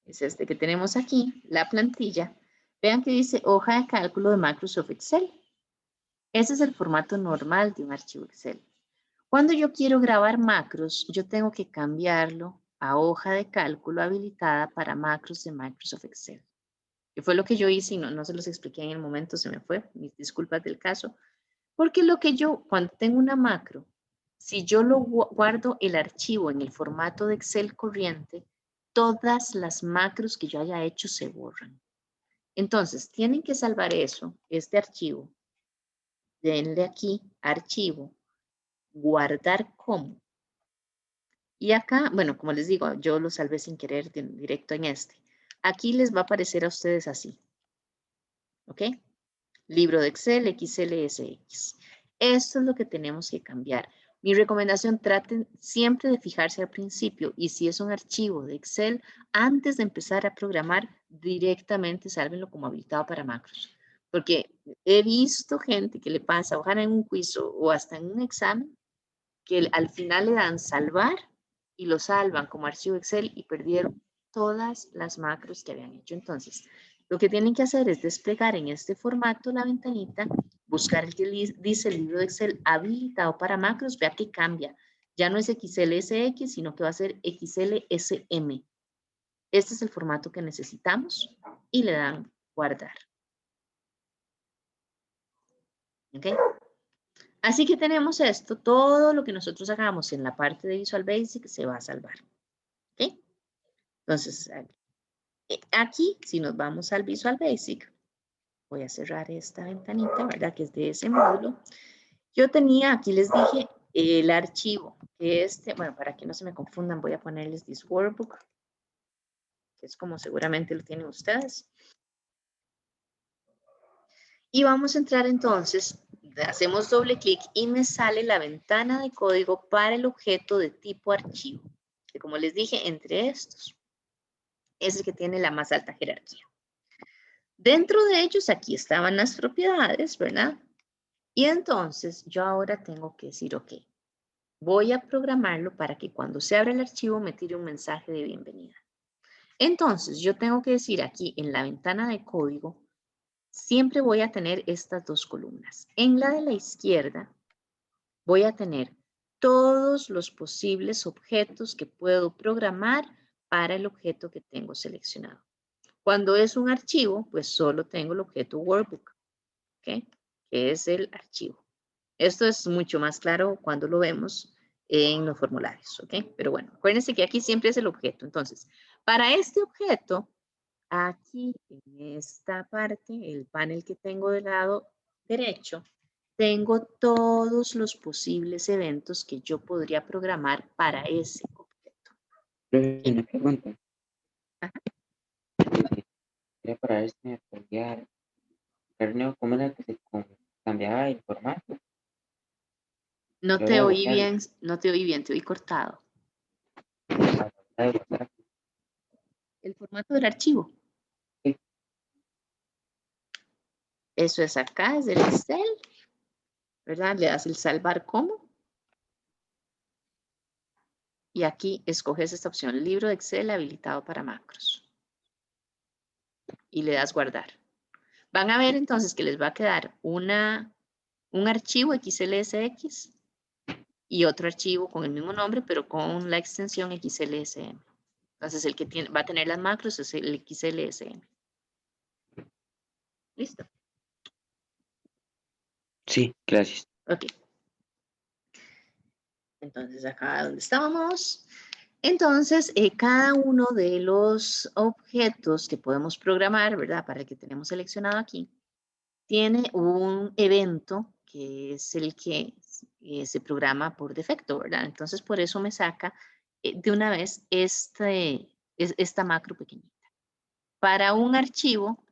Es este que tenemos aquí, la plantilla. Vean que dice hoja de cálculo de Microsoft Excel. Ese es el formato normal de un archivo Excel. Cuando yo quiero grabar macros, yo tengo que cambiarlo a hoja de cálculo habilitada para macros de Microsoft Excel. Que fue lo que yo hice y no se los expliqué en el momento, se me fue, mis disculpas del caso. Porque lo que yo, cuando tengo una macro, si yo lo guardo el archivo en el formato de Excel corriente, todas las macros que yo haya hecho se borran. Entonces, tienen que salvar eso, este archivo. Denle aquí, archivo, guardar como. Y acá, bueno, como les digo, yo lo salvé sin querer directo en este. Aquí les va a aparecer a ustedes así. ¿Ok? Libro de Excel, XLSX. Esto es lo que tenemos que cambiar. Mi recomendación, traten siempre de fijarse al principio y si es un archivo de Excel, antes de empezar a programar, directamente sálvenlo como habilitado para macros. Porque he visto gente que le pasa, ojalá en un quiz o hasta en un examen, que al final le dan salvar y lo salvan como archivo Excel y perdieron todas las macros que habían hecho. Entonces, lo que tienen que hacer es desplegar en este formato la ventanita, buscar el que dice el libro de Excel habilitado para macros, vea que cambia. Ya no es XLSX, sino que va a ser XLSM. Este es el formato que necesitamos y le dan guardar. ¿Ok? Así que tenemos esto, todo lo que nosotros hagamos en la parte de Visual Basic se va a salvar. ¿Ok? Entonces, aquí, si nos vamos al Visual Basic, voy a cerrar esta ventanita, ¿verdad? Que es de ese módulo. Yo tenía, aquí les dije, el archivo, que bueno, para que no se me confundan, voy a ponerles this workbook, que es como seguramente lo tienen ustedes. Y vamos a entrar entonces, hacemos doble clic y me sale la ventana de código para el objeto de tipo archivo, que como les dije, entre estos, es el que tiene la más alta jerarquía. Dentro de ellos, aquí estaban las propiedades, ¿verdad? Y entonces yo ahora tengo que decir, ok, voy a programarlo para que cuando se abra el archivo me tire un mensaje de bienvenida. Entonces yo tengo que decir aquí en la ventana de código, siempre voy a tener estas dos columnas. En la de la izquierda voy a tener todos los posibles objetos que puedo programar para el objeto que tengo seleccionado. Cuando es un archivo, pues solo tengo el objeto workbook, ¿ok? Que es el archivo. Esto es mucho más claro cuando lo vemos en los formularios, ¿ok? Pero bueno, acuérdense que aquí siempre es el objeto. Entonces, para este objeto, aquí en esta parte, el panel que tengo del lado derecho, tengo todos los posibles eventos que yo podría programar para ese objeto. Una pregunta. Ajá. Para ver si me podía cómo era que se cambiaba el formato. No te oí bien, te oí cortado. El formato del archivo. Sí. Eso es acá, es del Excel, ¿verdad? Le das el salvar como. y aquí escoges esta opción, libro de Excel habilitado para macros. Y le das guardar. Van a ver entonces que les va a quedar un archivo XLSX y otro archivo con el mismo nombre, pero con la extensión XLSM. Entonces el que va a tener las macros es el XLSM. ¿Listo? Sí, gracias. Ok. Entonces acá donde estábamos. Entonces, cada uno de los objetos que podemos programar, ¿verdad? Para el que tenemos seleccionado aquí, tiene un evento que es el que se programa por defecto, ¿verdad? Entonces, por eso me saca de una vez esta macro pequeñita. Para un archivo,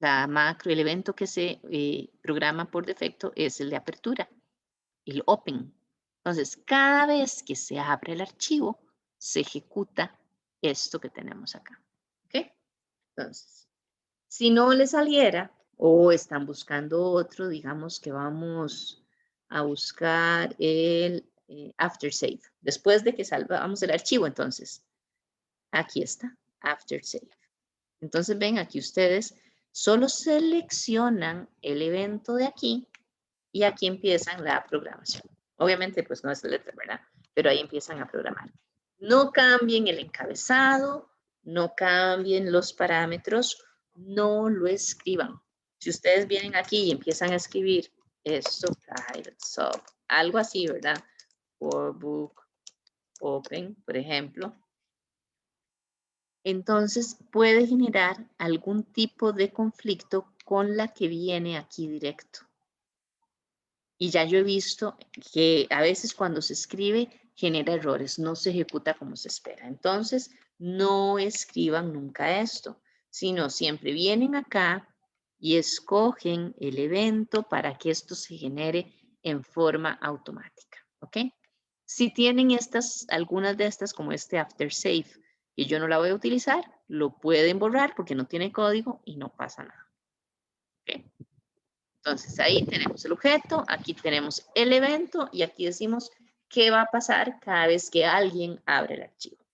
la macro, el evento que se programa por defecto es el de apertura, el open. Entonces, cada vez que se abre el archivo, se ejecuta esto que tenemos acá. ¿Ok? Entonces, si no le saliera o están buscando otro, digamos que vamos a buscar el after save. Después de que salvamos el archivo, entonces, aquí está, after save. Entonces, ven, aquí ustedes solo seleccionan el evento de aquí y aquí empiezan la programación. Obviamente, pues no es letra, ¿verdad? Pero ahí empiezan a programar. No cambien el encabezado, no cambien los parámetros, no lo escriban. Si ustedes vienen aquí y empiezan a escribir esto, private sub, algo así, ¿verdad? For book open, por ejemplo. Entonces puede generar algún tipo de conflicto con la que viene aquí directo. Y ya yo he visto que a veces cuando se escribe genera errores, no se ejecuta como se espera. Entonces, no escriban nunca esto, sino siempre vienen acá y escogen el evento para que esto se genere en forma automática. ¿Ok? Si tienen algunas de estas como este after save y yo no la voy a utilizar, lo pueden borrar porque no tiene código y no pasa nada. ¿Ok? Entonces ahí tenemos el objeto, aquí tenemos el evento y aquí decimos qué va a pasar cada vez que alguien abre el archivo.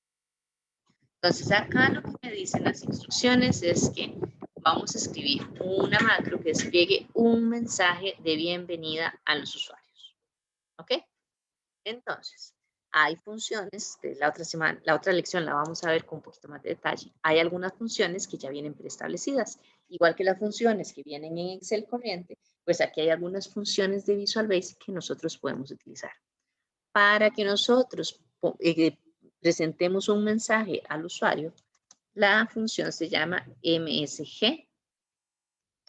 Entonces acá lo que me dicen las instrucciones es que vamos a escribir una macro que despliegue un mensaje de bienvenida a los usuarios. ¿Ok? Entonces, hay funciones, de la otra lección la vamos a ver con un poquito más de detalle. Hay algunas funciones que ya vienen preestablecidas. Igual que las funciones que vienen en Excel corriente, pues aquí hay algunas funciones de Visual Basic que nosotros podemos utilizar. Para que nosotros presentemos un mensaje al usuario, la función se llama MSG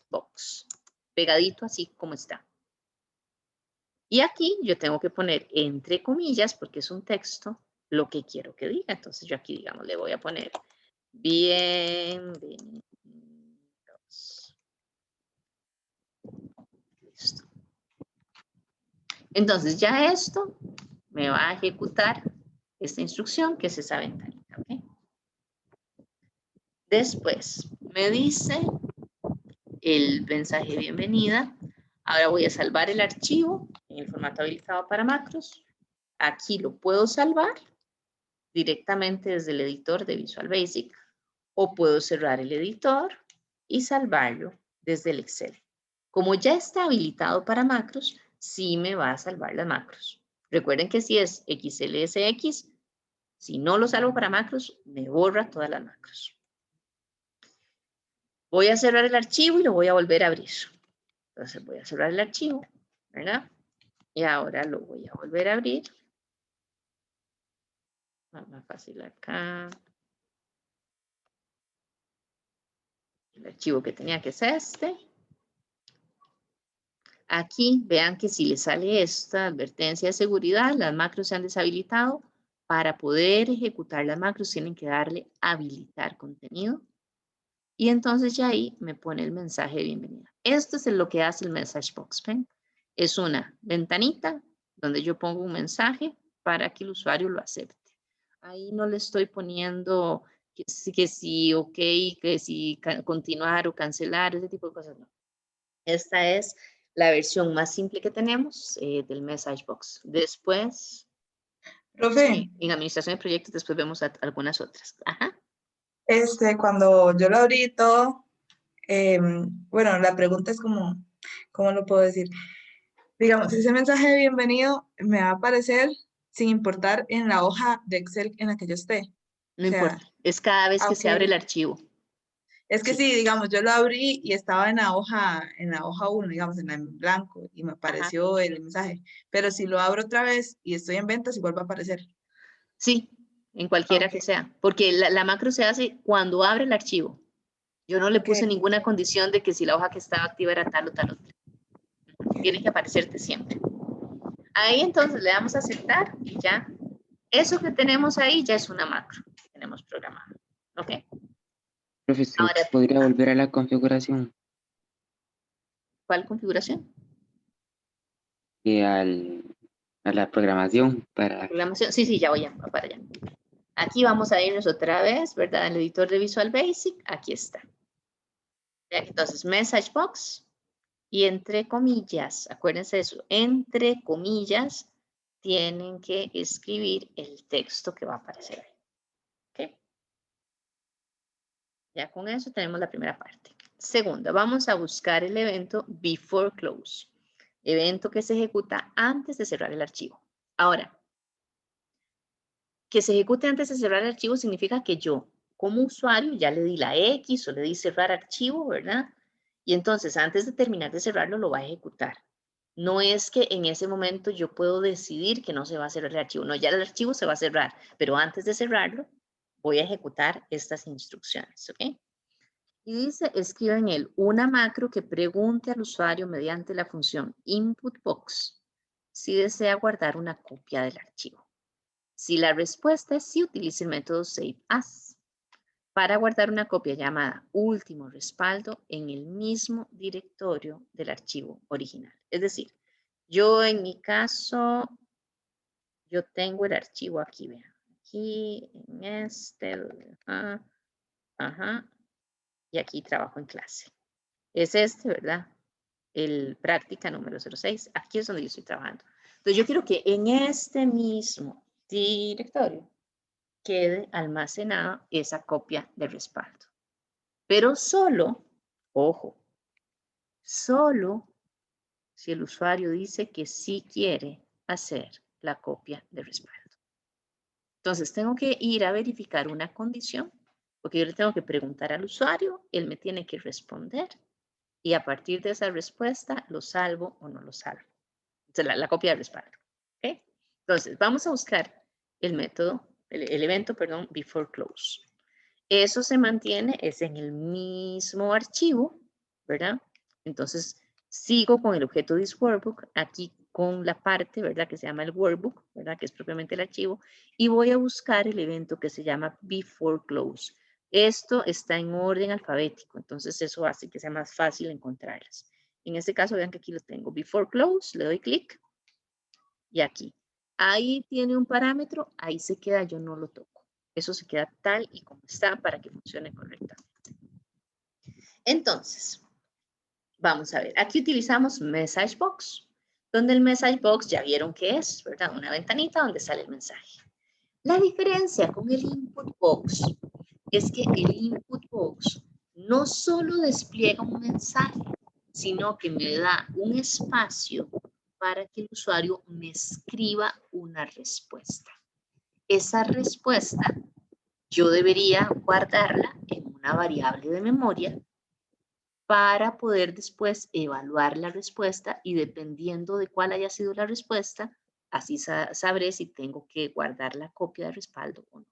Box, pegadito así como está. Y aquí yo tengo que poner entre comillas, porque es un texto, lo que quiero que diga. Entonces yo aquí, digamos, le voy a poner bienvenidos. Listo. Entonces ya esto me va a ejecutar esta instrucción, que es esa ventanita. ¿Okay? Después me dice el mensaje de bienvenida. Ahora voy a salvar el archivo en el formato habilitado para macros. Aquí lo puedo salvar directamente desde el editor de Visual Basic o puedo cerrar el editor y salvarlo desde el Excel. Como ya está habilitado para macros, sí me va a salvar las macros. Recuerden que si es XLSX, si no lo salvo para macros, me borra todas las macros. Voy a cerrar el archivo y lo voy a volver a abrir. Entonces voy a cerrar el archivo, ¿verdad? Y ahora lo voy a volver a abrir. Más fácil acá. El archivo que tenía que ser este. Aquí vean que si le sale esta advertencia de seguridad, las macros se han deshabilitado. Para poder ejecutar las macros tienen que darle habilitar contenido. Y entonces ya ahí me pone el mensaje de bienvenida. Esto es lo que hace el message box. ¿Ven? Es una ventanita donde yo pongo un mensaje para que el usuario lo acepte. Ahí no le estoy poniendo que sí, ok, que sí, continuar o cancelar, ese tipo de cosas. No. Esta es la versión más simple que tenemos del message box. Después. Profe, Sí, en administración de proyectos después vemos algunas otras. Ajá. cuando yo lo abrí todo, bueno, la pregunta es como, ¿cómo lo puedo decir? Digamos, ese mensaje de bienvenido me va a aparecer sin importar en la hoja de Excel en la que yo esté. No O importa, sea, es cada vez que ok. se abre el archivo. Es que Sí. sí, digamos, yo lo abrí y estaba en la hoja 1, digamos, en la en blanco, y me Ajá. apareció el mensaje. Pero si lo abro otra vez y estoy en ventas, igual va a aparecer. Sí, en cualquiera Ok. que sea, porque la macro se hace cuando abre el archivo. Yo no le Ok, puse ninguna condición de que si la hoja que estaba activa era tal o tal otra. Tiene que aparecerte siempre. Ahí entonces le damos a aceptar y ya. Eso que tenemos ahí ya es una macro que tenemos programada. ¿Ok? Profesor, Ahora, ¿podría volver a la configuración ¿cuál configuración? y a la programación para... Programación. Sí, sí, ya voy para allá. Aquí vamos a irnos otra vez, ¿verdad? El editor de Visual Basic, aquí está. Entonces, Message Box y entre comillas, acuérdense de eso, entre comillas, tienen que escribir el texto que va a aparecer ahí. ¿Ok? Ya con eso tenemos la primera parte. Segunda, vamos a buscar el evento Before Close. Evento que se ejecuta antes de cerrar el archivo. Ahora, que se ejecute antes de cerrar el archivo significa que yo, como usuario, ya le di la X o le di cerrar archivo, ¿verdad? Y entonces, antes de terminar de cerrarlo, lo va a ejecutar. No es que en ese momento yo puedo decidir que no se va a cerrar el archivo. No, ya el archivo se va a cerrar, pero antes de cerrarlo, voy a ejecutar estas instrucciones, ¿ok? Y dice, escriba en él una macro que pregunte al usuario mediante la función input-box si desea guardar una copia del archivo. Si la respuesta es sí, utilice el método save as para guardar una copia llamada último respaldo en el mismo directorio del archivo original. Es decir, yo en mi caso, yo tengo el archivo aquí, vean. Aquí, en este, ajá, y aquí trabajo en clase. Es este, ¿verdad? El práctica número 06. Aquí es donde yo estoy trabajando. Entonces yo quiero que en este mismo directorio quede almacenada esa copia de respaldo. Pero solo, ojo, solo si el usuario dice que sí quiere hacer la copia de respaldo. Entonces tengo que ir a verificar una condición, porque yo le tengo que preguntar al usuario, él me tiene que responder y a partir de esa respuesta lo salvo o no lo salvo. Entonces, la copia de respaldo. ¿Okay? Entonces, vamos a buscar el método, el evento, perdón, before close. Eso se mantiene, es en el mismo archivo, ¿verdad? Entonces, sigo con el objeto this workbook, aquí con la parte, ¿verdad? Que se llama el workbook, ¿verdad? Que es propiamente el archivo, y voy a buscar el evento que se llama before close. Esto está en orden alfabético, entonces eso hace que sea más fácil encontrarlas. En este caso, vean que aquí lo tengo, before close, le doy clic, y aquí. Ahí tiene un parámetro, ahí se queda, yo no lo toco. Eso se queda tal y como está para que funcione correctamente. Entonces, vamos a ver. Aquí utilizamos Message Box, donde el Message Box ya vieron que es, ¿verdad? Una ventanita donde sale el mensaje. La diferencia con el Input Box es que el Input Box no solo despliega un mensaje, sino que me da un espacio para que el usuario me escriba una respuesta. Esa respuesta yo debería guardarla en una variable de memoria para poder después evaluar la respuesta y dependiendo de cuál haya sido la respuesta, así sabré si tengo que guardar la copia de respaldo o no.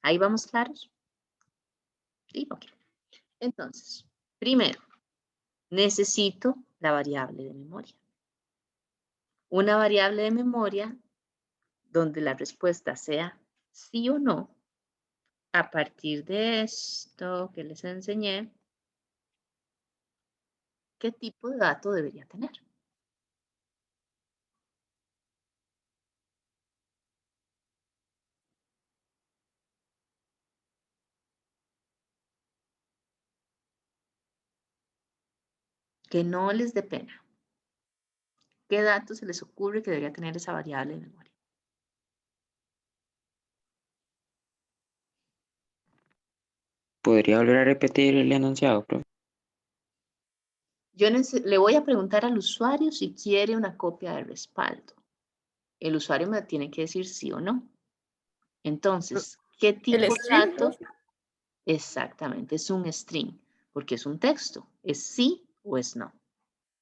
¿Ahí vamos claros? Sí, ok. Entonces, primero, necesito la variable de memoria. Una variable de memoria donde la respuesta sea sí o no. A partir de esto que les enseñé, ¿qué tipo de dato debería tener? Que no les dé pena. ¿Qué datos se les ocurre que debería tener esa variable de memoria? ¿Podría volver a repetir el enunciado, profe? Yo le voy a preguntar al usuario si quiere una copia de respaldo. El usuario me tiene que decir sí o no. Entonces, ¿qué tipo de string, dato? Exactamente, es un string, porque es un texto. ¿Es sí o es no?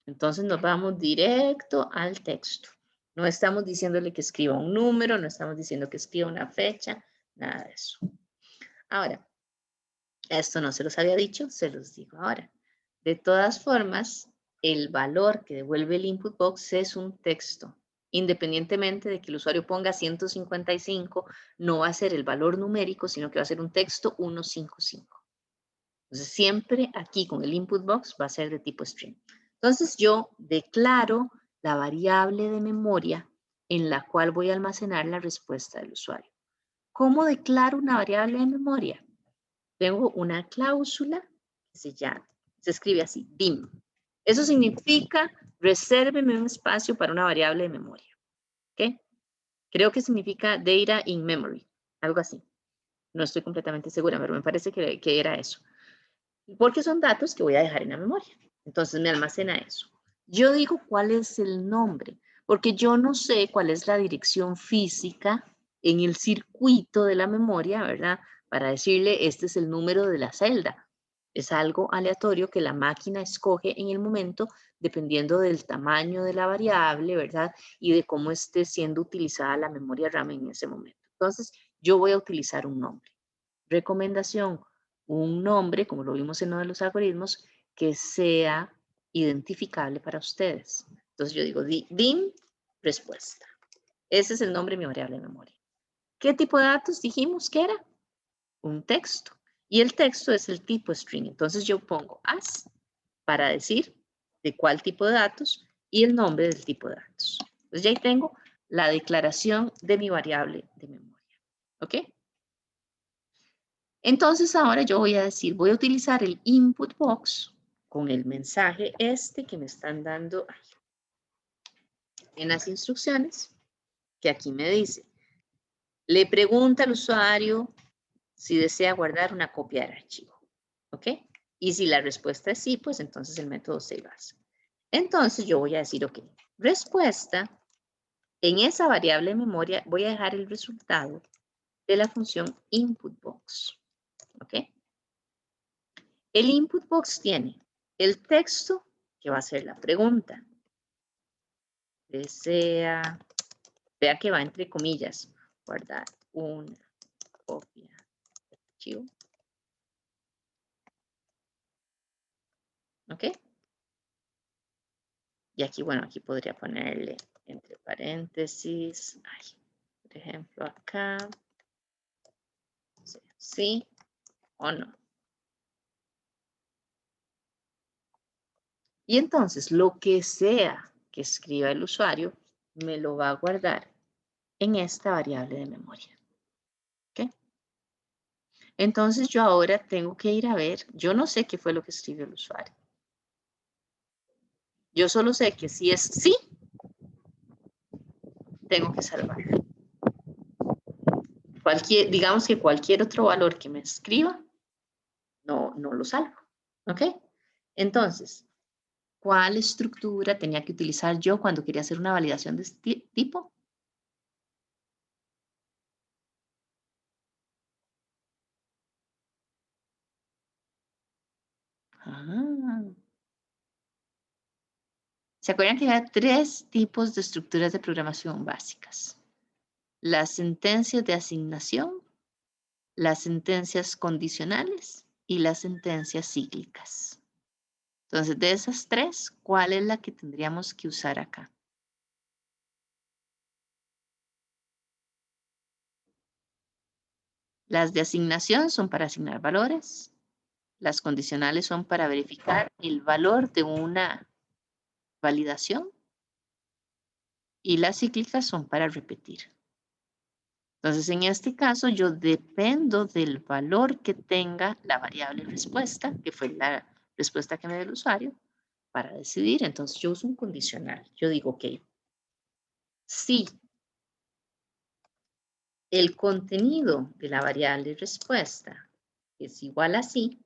Entonces nos vamos directo al texto. No estamos diciéndole que escriba un número, no estamos diciendo que escriba una fecha, nada de eso. Ahora, esto no se los había dicho, se los digo ahora. De todas formas, el valor que devuelve el input box es un texto. Independientemente de que el usuario ponga 155, no va a ser el valor numérico, sino que va a ser un texto 155. Entonces, siempre aquí con el input box va a ser de tipo string. Entonces, yo declaro la variable de memoria en la cual voy a almacenar la respuesta del usuario. ¿Cómo declaro una variable de memoria? Tengo una cláusula que se escribe así, dim. Eso significa resérveme un espacio para una variable de memoria. ¿Ok? Creo que significa data in memory, algo así. No estoy completamente segura, pero me parece que era eso. Porque son datos que voy a dejar en la memoria. Entonces me almacena eso. Yo digo cuál es el nombre, porque yo no sé cuál es la dirección física en el circuito de la memoria, ¿verdad? Para decirle, este es el número de la celda. Es algo aleatorio que la máquina escoge en el momento, dependiendo del tamaño de la variable, ¿verdad? Y de cómo esté siendo utilizada la memoria RAM en ese momento. Entonces, yo voy a utilizar un nombre. Recomendación, un nombre, como lo vimos en uno de los algoritmos, que sea identificable para ustedes. Entonces yo digo dim respuesta. Ese es el nombre de mi variable de memoria. ¿Qué tipo de datos dijimos que era? Un texto. Y el texto es el tipo string. Entonces yo pongo as para decir de cuál tipo de datos y el nombre del tipo de datos. Entonces ya ahí tengo la declaración de mi variable de memoria. ¿Ok? Entonces ahora yo voy a decir, voy a utilizar el input box con el mensaje este que me están dando en las instrucciones, que aquí me dice, le pregunta al usuario si desea guardar una copia del archivo, ¿ok? Y si la respuesta es sí, pues entonces el método save as. Entonces yo voy a decir, ok, respuesta, en esa variable de memoria voy a dejar el resultado de la función input box, ¿ok? El input box tiene el texto, que va a ser la pregunta. Desea, vea que va entre comillas, guardar una copia de archivo. ¿Ok? Y aquí, bueno, aquí podría ponerle entre paréntesis, por ejemplo, acá, sí o no. Y entonces, lo que sea que escriba el usuario, me lo va a guardar en esta variable de memoria. ¿Ok? Entonces, yo ahora tengo que ir a ver, yo no sé qué fue lo que escribió el usuario. Yo solo sé que si es sí, tengo que salvar. Digamos que cualquier otro valor que me escriba, no lo salvo. ¿Ok? Entonces, ¿cuál estructura tenía que utilizar yo cuando quería hacer una validación de este tipo? ¿Se acuerdan que había 3 tipos de estructuras de programación básicas? Las sentencias de asignación, las sentencias condicionales y las sentencias cíclicas. Entonces, de esas 3, ¿cuál es la que tendríamos que usar acá? Las de asignación son para asignar valores. Las condicionales son para verificar el valor de una validación. Y las cíclicas son para repetir. Entonces, en este caso, yo dependo del valor que tenga la variable respuesta, que fue la respuesta que me dio el usuario, para decidir. Entonces, yo uso un condicional. Yo digo, ok, si el contenido de la variable respuesta es igual a sí,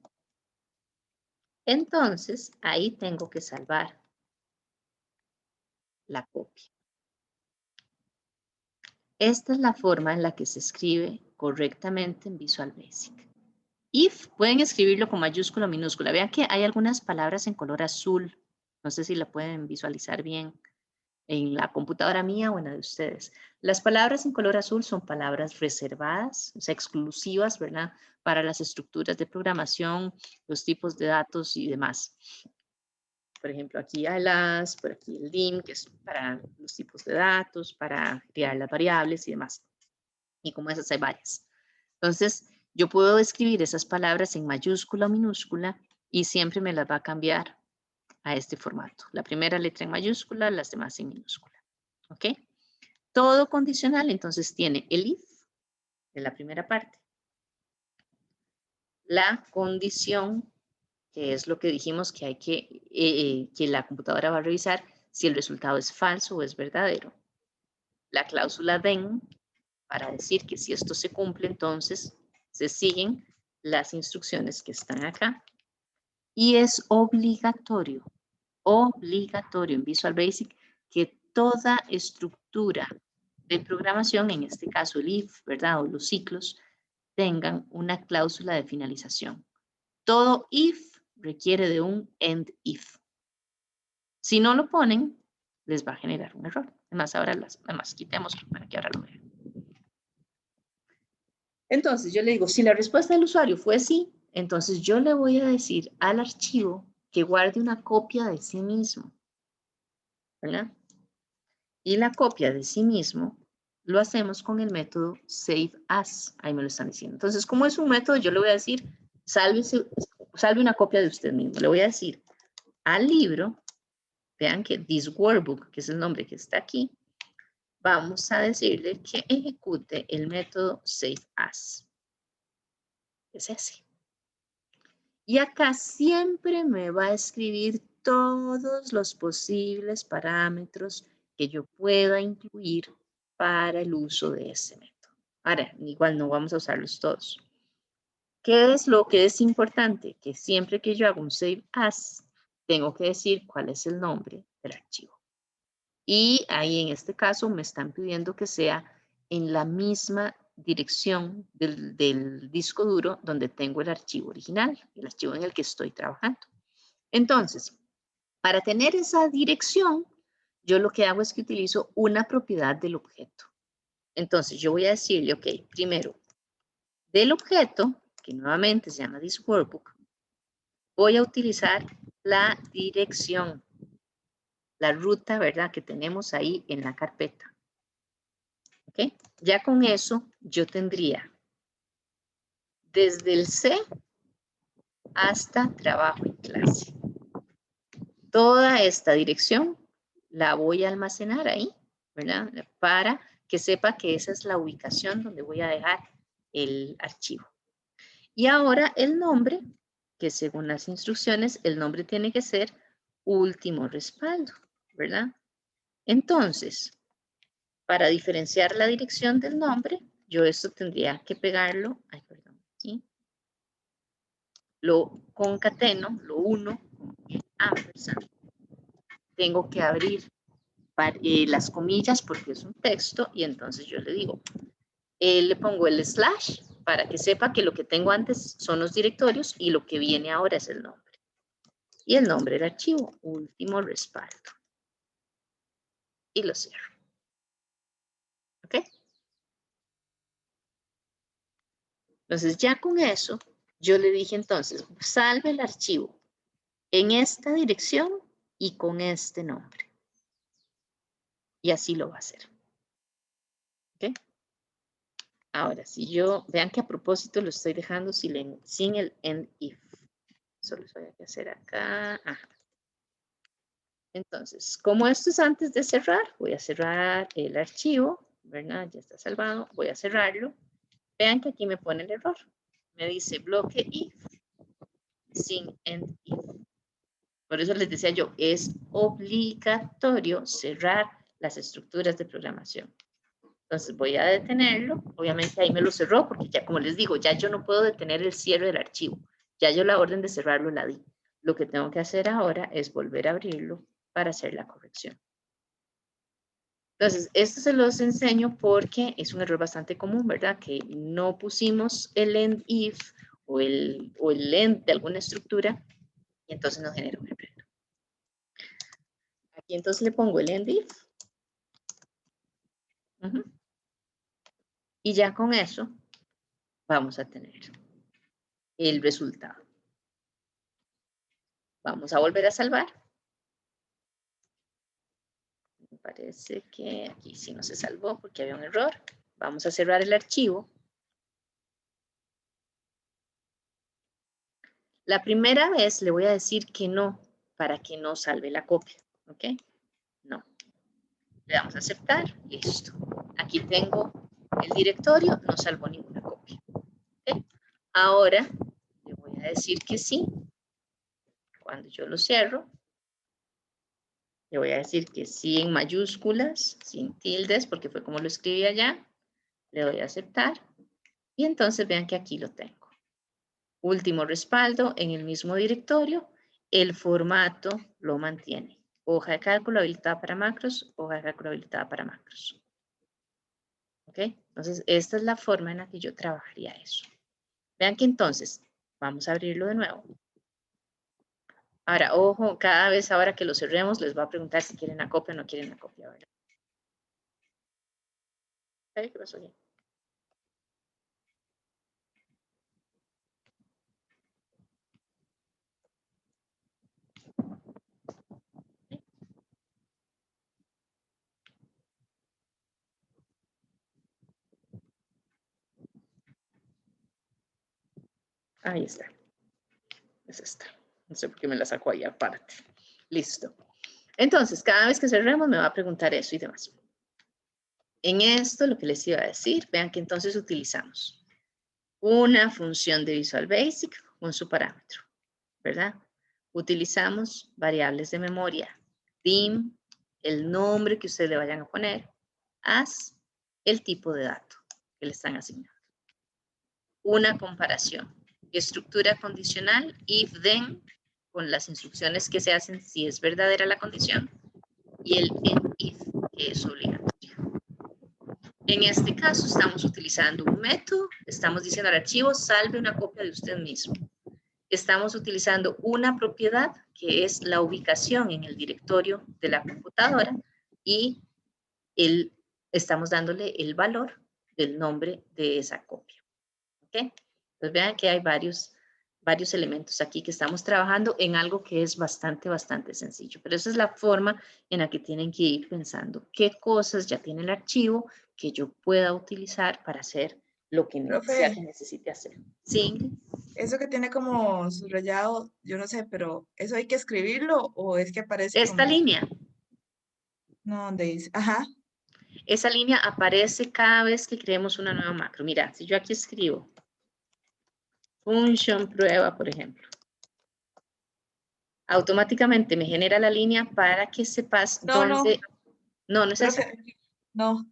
entonces ahí tengo que salvar la copia. Esta es la forma en la que se escribe correctamente en Visual Basic. If, pueden escribirlo con mayúscula o minúscula. Vean que hay algunas palabras en color azul. No sé si la pueden visualizar bien en la computadora mía o en la de ustedes. Las palabras en color azul son palabras reservadas, o sea, exclusivas, ¿verdad? Para las estructuras de programación, los tipos de datos y demás. Por ejemplo, aquí alas, por aquí el dim, que es para los tipos de datos, para crear las variables y demás. Y como esas hay varias. Entonces, yo puedo escribir esas palabras en mayúscula o minúscula y siempre me las va a cambiar a este formato. La primera letra en mayúscula, las demás en minúscula. ¿Ok? Todo condicional, entonces, tiene el if de la primera parte. La condición, que es lo que dijimos que hay que la computadora va a revisar si el resultado es falso o es verdadero. La cláusula then, para decir que si esto se cumple, entonces se siguen las instrucciones que están acá. Y es obligatorio en Visual Basic que toda estructura de programación, en este caso el if, ¿verdad? O los ciclos, tengan una cláusula de finalización. Todo if requiere de un end if. Si no lo ponen, les va a generar un error. Además, ahora además quitémoslo para que ahora lo vean. Entonces, yo le digo, si la respuesta del usuario fue sí, entonces yo le voy a decir al archivo que guarde una copia de sí mismo, ¿verdad? Y la copia de sí mismo lo hacemos con el método saveAs. Ahí me lo están diciendo. Entonces, como es un método, yo le voy a decir, salve una copia de usted mismo. Le voy a decir al libro, vean que this workbook, que es el nombre que está aquí, vamos a decirle que ejecute el método saveAs. Es ese. Y acá siempre me va a escribir todos los posibles parámetros que yo pueda incluir para el uso de ese método. Ahora, igual no vamos a usarlos todos. ¿Qué es lo que es importante? Que siempre que yo hago un save as, tengo que decir cuál es el nombre del archivo. Y ahí en este caso me están pidiendo que sea en la misma dirección del disco duro donde tengo el archivo original, el archivo en el que estoy trabajando. Entonces, para tener esa dirección, yo lo que hago es que utilizo una propiedad del objeto. Entonces, yo voy a decirle, ok, primero, del objeto, que nuevamente se llama this workbook, voy a utilizar la dirección, la ruta, ¿verdad?, que tenemos ahí en la carpeta. ¿Ok? Ya con eso, yo tendría desde el C hasta trabajo en clase. Toda esta dirección la voy a almacenar ahí, ¿verdad? Para que sepa que esa es la ubicación donde voy a dejar el archivo. Y ahora el nombre, que según las instrucciones, el nombre tiene que ser último respaldo, ¿verdad? Entonces, para diferenciar la dirección del nombre, yo esto tendría que pegarlo, aquí. Lo concateno, lo uno, ampersand. Tengo que abrir las comillas porque es un texto y entonces yo le digo, le pongo el slash para que sepa que lo que tengo antes son los directorios y lo que viene ahora es el nombre. Y el nombre del archivo, último respaldo. Y lo cierro. ¿Ok? Entonces ya con eso, yo le dije entonces, salve el archivo en esta dirección y con este nombre. Y así lo va a hacer. ¿Ok? Ahora, si yo, vean que a propósito lo estoy dejando sin el end if. Solo voy a hacer acá. Ajá. Entonces, como esto es antes de cerrar, voy a cerrar el archivo, ¿verdad? Ya está salvado. Voy a cerrarlo. Vean que aquí me pone el error. Me dice bloque if sin end if. Por eso les decía yo, es obligatorio cerrar las estructuras de programación. Entonces voy a detenerlo. Obviamente ahí me lo cerró porque ya, como les digo, ya yo no puedo detener el cierre del archivo. Ya yo la orden de cerrarlo la di. Lo que tengo que hacer ahora es volver a abrirlo para hacer la corrección. Entonces, esto se los enseño porque es un error bastante común, ¿verdad? Que no pusimos el end if o el end de alguna estructura y entonces nos genera un error. Aquí entonces le pongo el end if. Y ya con eso vamos a tener el resultado. Vamos a volver a salvar. Me parece que aquí sí no se salvó porque había un error. Vamos a cerrar el archivo. La primera vez le voy a decir que no para que no salve la copia. ¿Ok? No. Le damos a aceptar. Listo. Aquí tengo el directorio. No salvó ninguna copia. ¿Ok? Ahora le voy a decir que sí. Cuando yo lo cierro, le voy a decir que sí en mayúsculas, sin tildes, porque fue como lo escribí allá. Le doy a aceptar. Y entonces vean que aquí lo tengo. Último respaldo en el mismo directorio. El formato lo mantiene. Hoja de cálculo habilitada para macros, hoja de cálculo habilitada para macros. ¿Ok? Entonces, esta es la forma en la que yo trabajaría eso. Vean que entonces, vamos a abrirlo de nuevo. Ahora, ojo, cada vez ahora que lo cerremos, les va a preguntar si quieren la copia o no quieren la copia, ¿verdad? ¿Qué pasó aquí? Ahí está. Es esta. No sé por qué me la saco ahí aparte. Listo. Entonces, cada vez que cerremos me va a preguntar eso y demás. En esto, lo que les iba a decir, vean que entonces utilizamos una función de Visual Basic con su parámetro, ¿verdad? Utilizamos variables de memoria, dim, el nombre que ustedes le vayan a poner, as, el tipo de dato que le están asignando. Una comparación, estructura condicional, if, then, con las instrucciones que se hacen si es verdadera la condición, y el end if, que es obligatorio. En este caso estamos utilizando un método, estamos diciendo al archivo salve una copia de usted mismo. Estamos utilizando una propiedad que es la ubicación en el directorio de la computadora y estamos dándole el valor del nombre de esa copia. ¿Ok? Entonces vean que hay varios elementos aquí que estamos trabajando en algo que es bastante sencillo. Pero esa es la forma en la que tienen que ir pensando qué cosas ya tiene el archivo que yo pueda utilizar para hacer lo que sea que necesite hacer. ¿Sí? Eso que tiene como subrayado, yo no sé, pero ¿eso hay que escribirlo o es que aparece Esta como... línea. No, donde dice, ajá. Esa línea aparece cada vez que creemos una nueva macro. Mira, si yo aquí escribo function prueba, por ejemplo, automáticamente me genera la línea para que sepas dónde... No, no es eso. No.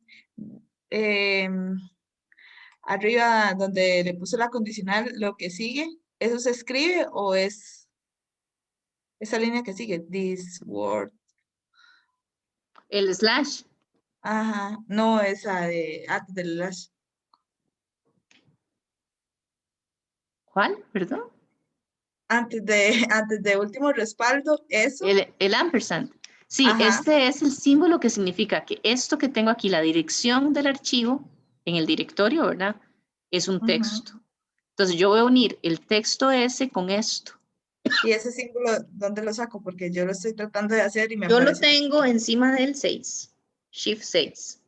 Arriba donde le puse la condicional, lo que sigue, ¿eso se escribe o es esa línea que sigue? This word. El slash. Ajá, no, esa de antes del slash. ¿Cuál? Perdón. Antes de último respaldo, eso. El ampersand. Sí, Ajá. este es el símbolo que significa que esto que tengo aquí, la dirección del archivo en el directorio, ¿verdad? Es un texto. Entonces yo voy a unir el texto ese con esto. ¿Y ese símbolo dónde lo saco? Porque yo lo estoy tratando de hacer y me Yo lo aparece. tengo encima del 6. Shift 6.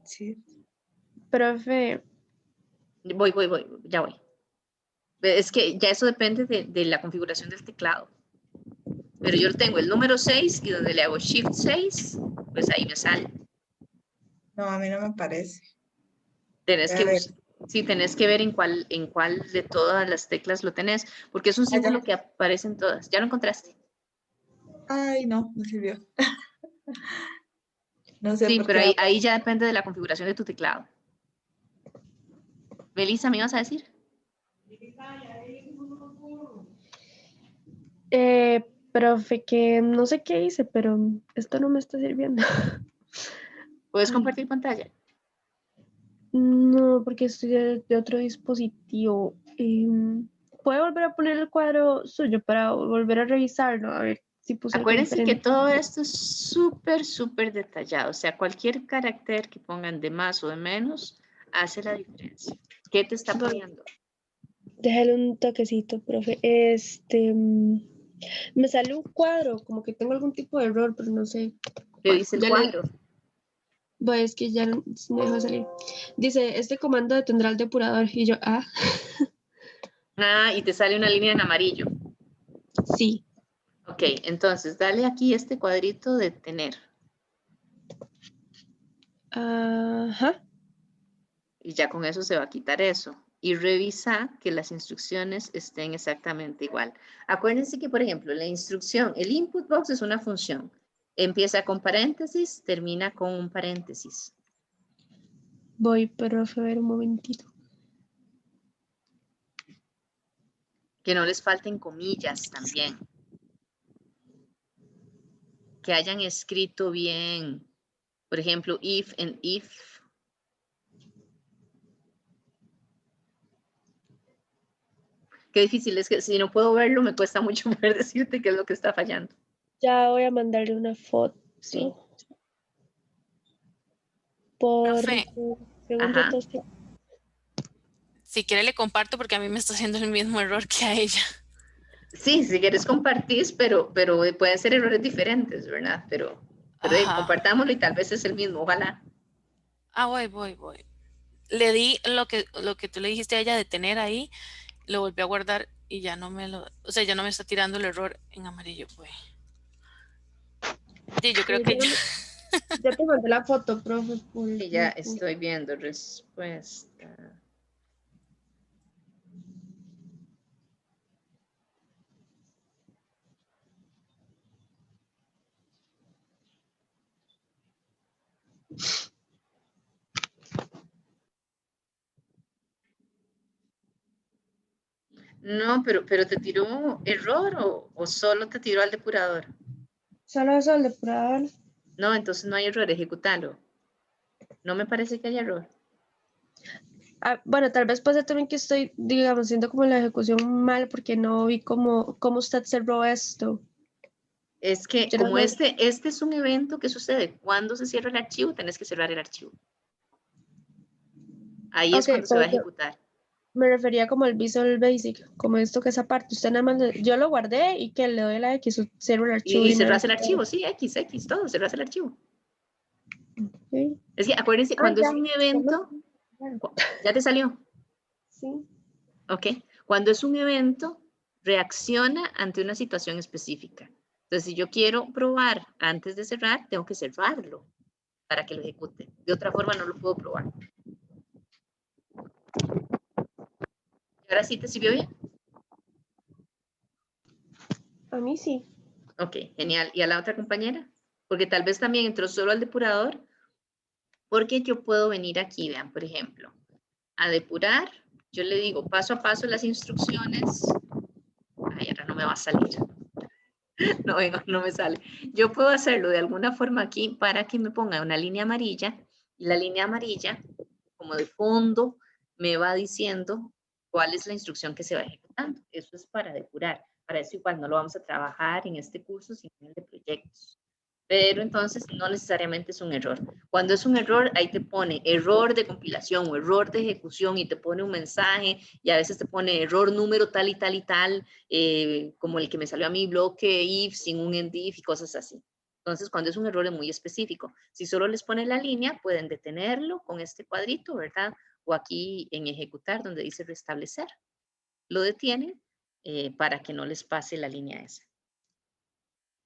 Sí. Profe. Voy, ya voy. Es que ya eso depende de la configuración del teclado. Pero yo tengo el número 6 y donde le hago Shift 6, pues ahí me sale. No, a mí no me parece. Tenés A ver. sí, tenés que ver en cuál de todas las teclas lo tenés, porque es un símbolo que aparece en todas. ¿Ya lo encontraste? Ay, no, no sirvió. No sé Sí, por pero qué. ahí ya depende de la configuración de tu teclado. Belisa, ¿me ibas a decir? Profe, que no sé qué hice, pero esto no me está sirviendo. ¿Puedes Ay. compartir pantalla? No, porque estoy de otro dispositivo. ¿Puede volver a poner el cuadro suyo para volver a revisarlo? A ver si puse algo Acuérdense que diferente. todo esto es súper, súper detallado. O sea, cualquier carácter que pongan de más o de menos hace la diferencia. ¿Qué te está Bueno, poniendo? déjale un toquecito, profe. Me sale un cuadro, como que tengo algún tipo de error, pero no sé. ¿Qué Bueno, dice el ya cuadro? es que ya me dejó salir. Dice, este comando detendrá el depurador. Y yo, Ah, y te sale una línea en amarillo. sí. Ok, entonces dale aquí este cuadrito de detener. Ajá. Y ya con eso se va a quitar eso. Y revisa que las instrucciones estén exactamente igual. Acuérdense que, por ejemplo, la instrucción, el input box es una función. Empieza con paréntesis, termina con un paréntesis. Voy, profe, a ver un momentito. Que no les falten comillas también. Que hayan escrito bien, por ejemplo, if and if. Qué difícil es que si no puedo verlo, me cuesta mucho poder decirte qué es lo que está fallando. Ya voy a mandarle una foto. Sí. Porque Profe, según yo Ajá. todos que- si quiere le comparto porque a mí me está haciendo el mismo error que a ella. Sí, si quieres compartís, pero pueden ser errores diferentes, ¿verdad? Pero Ajá. compartámoslo y tal vez es el mismo, ojalá. Ah, voy. Le di lo que tú le dijiste a ella de tener ahí, lo volví a guardar y ya no me lo, o sea, ya no me está tirando el error en amarillo, pues. Sí, yo creo Sí, que ya. ya te mandé la foto, profe. Sí, ya estoy viendo respuesta. No, pero te tiró error o solo te tiró al depurador. Solo eso el depurador. No, entonces no hay error, ejecútalo. No me parece que haya error. Bueno, tal vez pase también que estoy, digamos, haciendo como la ejecución mal porque no vi cómo usted cerró esto. Es que Yo no como sé. este es un evento que sucede cuando se cierra el archivo, tenés que cerrar el archivo. Ahí es Ok, cuando se va a ejecutar. me refería como al Visual Basic, como esto que es aparte. Usted nada más, yo lo guardé y que le doy la X, cierro el archivo Y y una cerrás vez. el archivo, sí, X, todo, cerrás el archivo. Sí. Es que acuérdense, cuando es un evento, ¿ya te salió? Sí. Ok. Cuando es un evento, reacciona ante una situación específica. Entonces, si yo quiero probar antes de cerrar, tengo que cerrarlo para que lo ejecute. De otra forma, no lo puedo probar. ¿Y ahora sí te sirvió bien? A mí sí. Ok, genial. ¿Y a la otra compañera? Porque tal vez también entró solo al depurador, porque yo puedo venir aquí, vean, por ejemplo, a depurar. Yo le digo paso a paso las instrucciones. Ay, ahora no me va a salir. No, no me sale. Yo puedo hacerlo de alguna forma aquí para que me ponga una línea amarilla y la línea amarilla, como de fondo, me va diciendo cuál es la instrucción que se va ejecutando. Eso es para depurar. Para eso igual no lo vamos a trabajar en este curso, sino en el de proyectos. Pero entonces no necesariamente es un error. Cuando es un error, ahí te pone error de compilación o error de ejecución y te pone un mensaje y a veces te pone error número tal y tal y tal, como el que me salió a mí, bloque if sin un end if y cosas así. Entonces, cuando es un error es muy específico. Si solo les pone la línea, pueden detenerlo con este cuadrito, ¿verdad? O aquí en ejecutar, donde dice restablecer. Lo detienen para que no les pase la línea esa.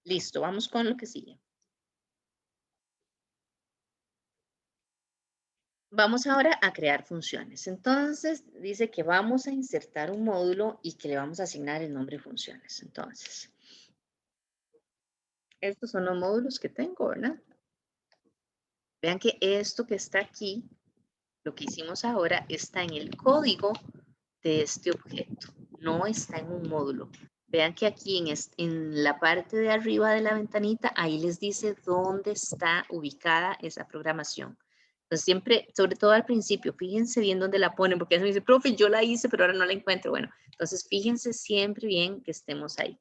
Listo, vamos con lo que sigue. Vamos ahora a crear funciones. Entonces, dice que vamos a insertar un módulo y que le vamos a asignar el nombre funciones. Entonces, estos son los módulos que tengo, ¿verdad? Vean que esto que está aquí, lo que hicimos ahora, está en el código de este objeto, no está en un módulo. Vean que aquí en la parte de arriba de la ventanita, ahí les dice dónde está ubicada esa programación. Entonces siempre, sobre todo al principio, fíjense bien dónde la ponen, porque a veces me dice, profe, yo la hice, pero ahora no la encuentro. Bueno, entonces fíjense siempre bien que estemos ahí.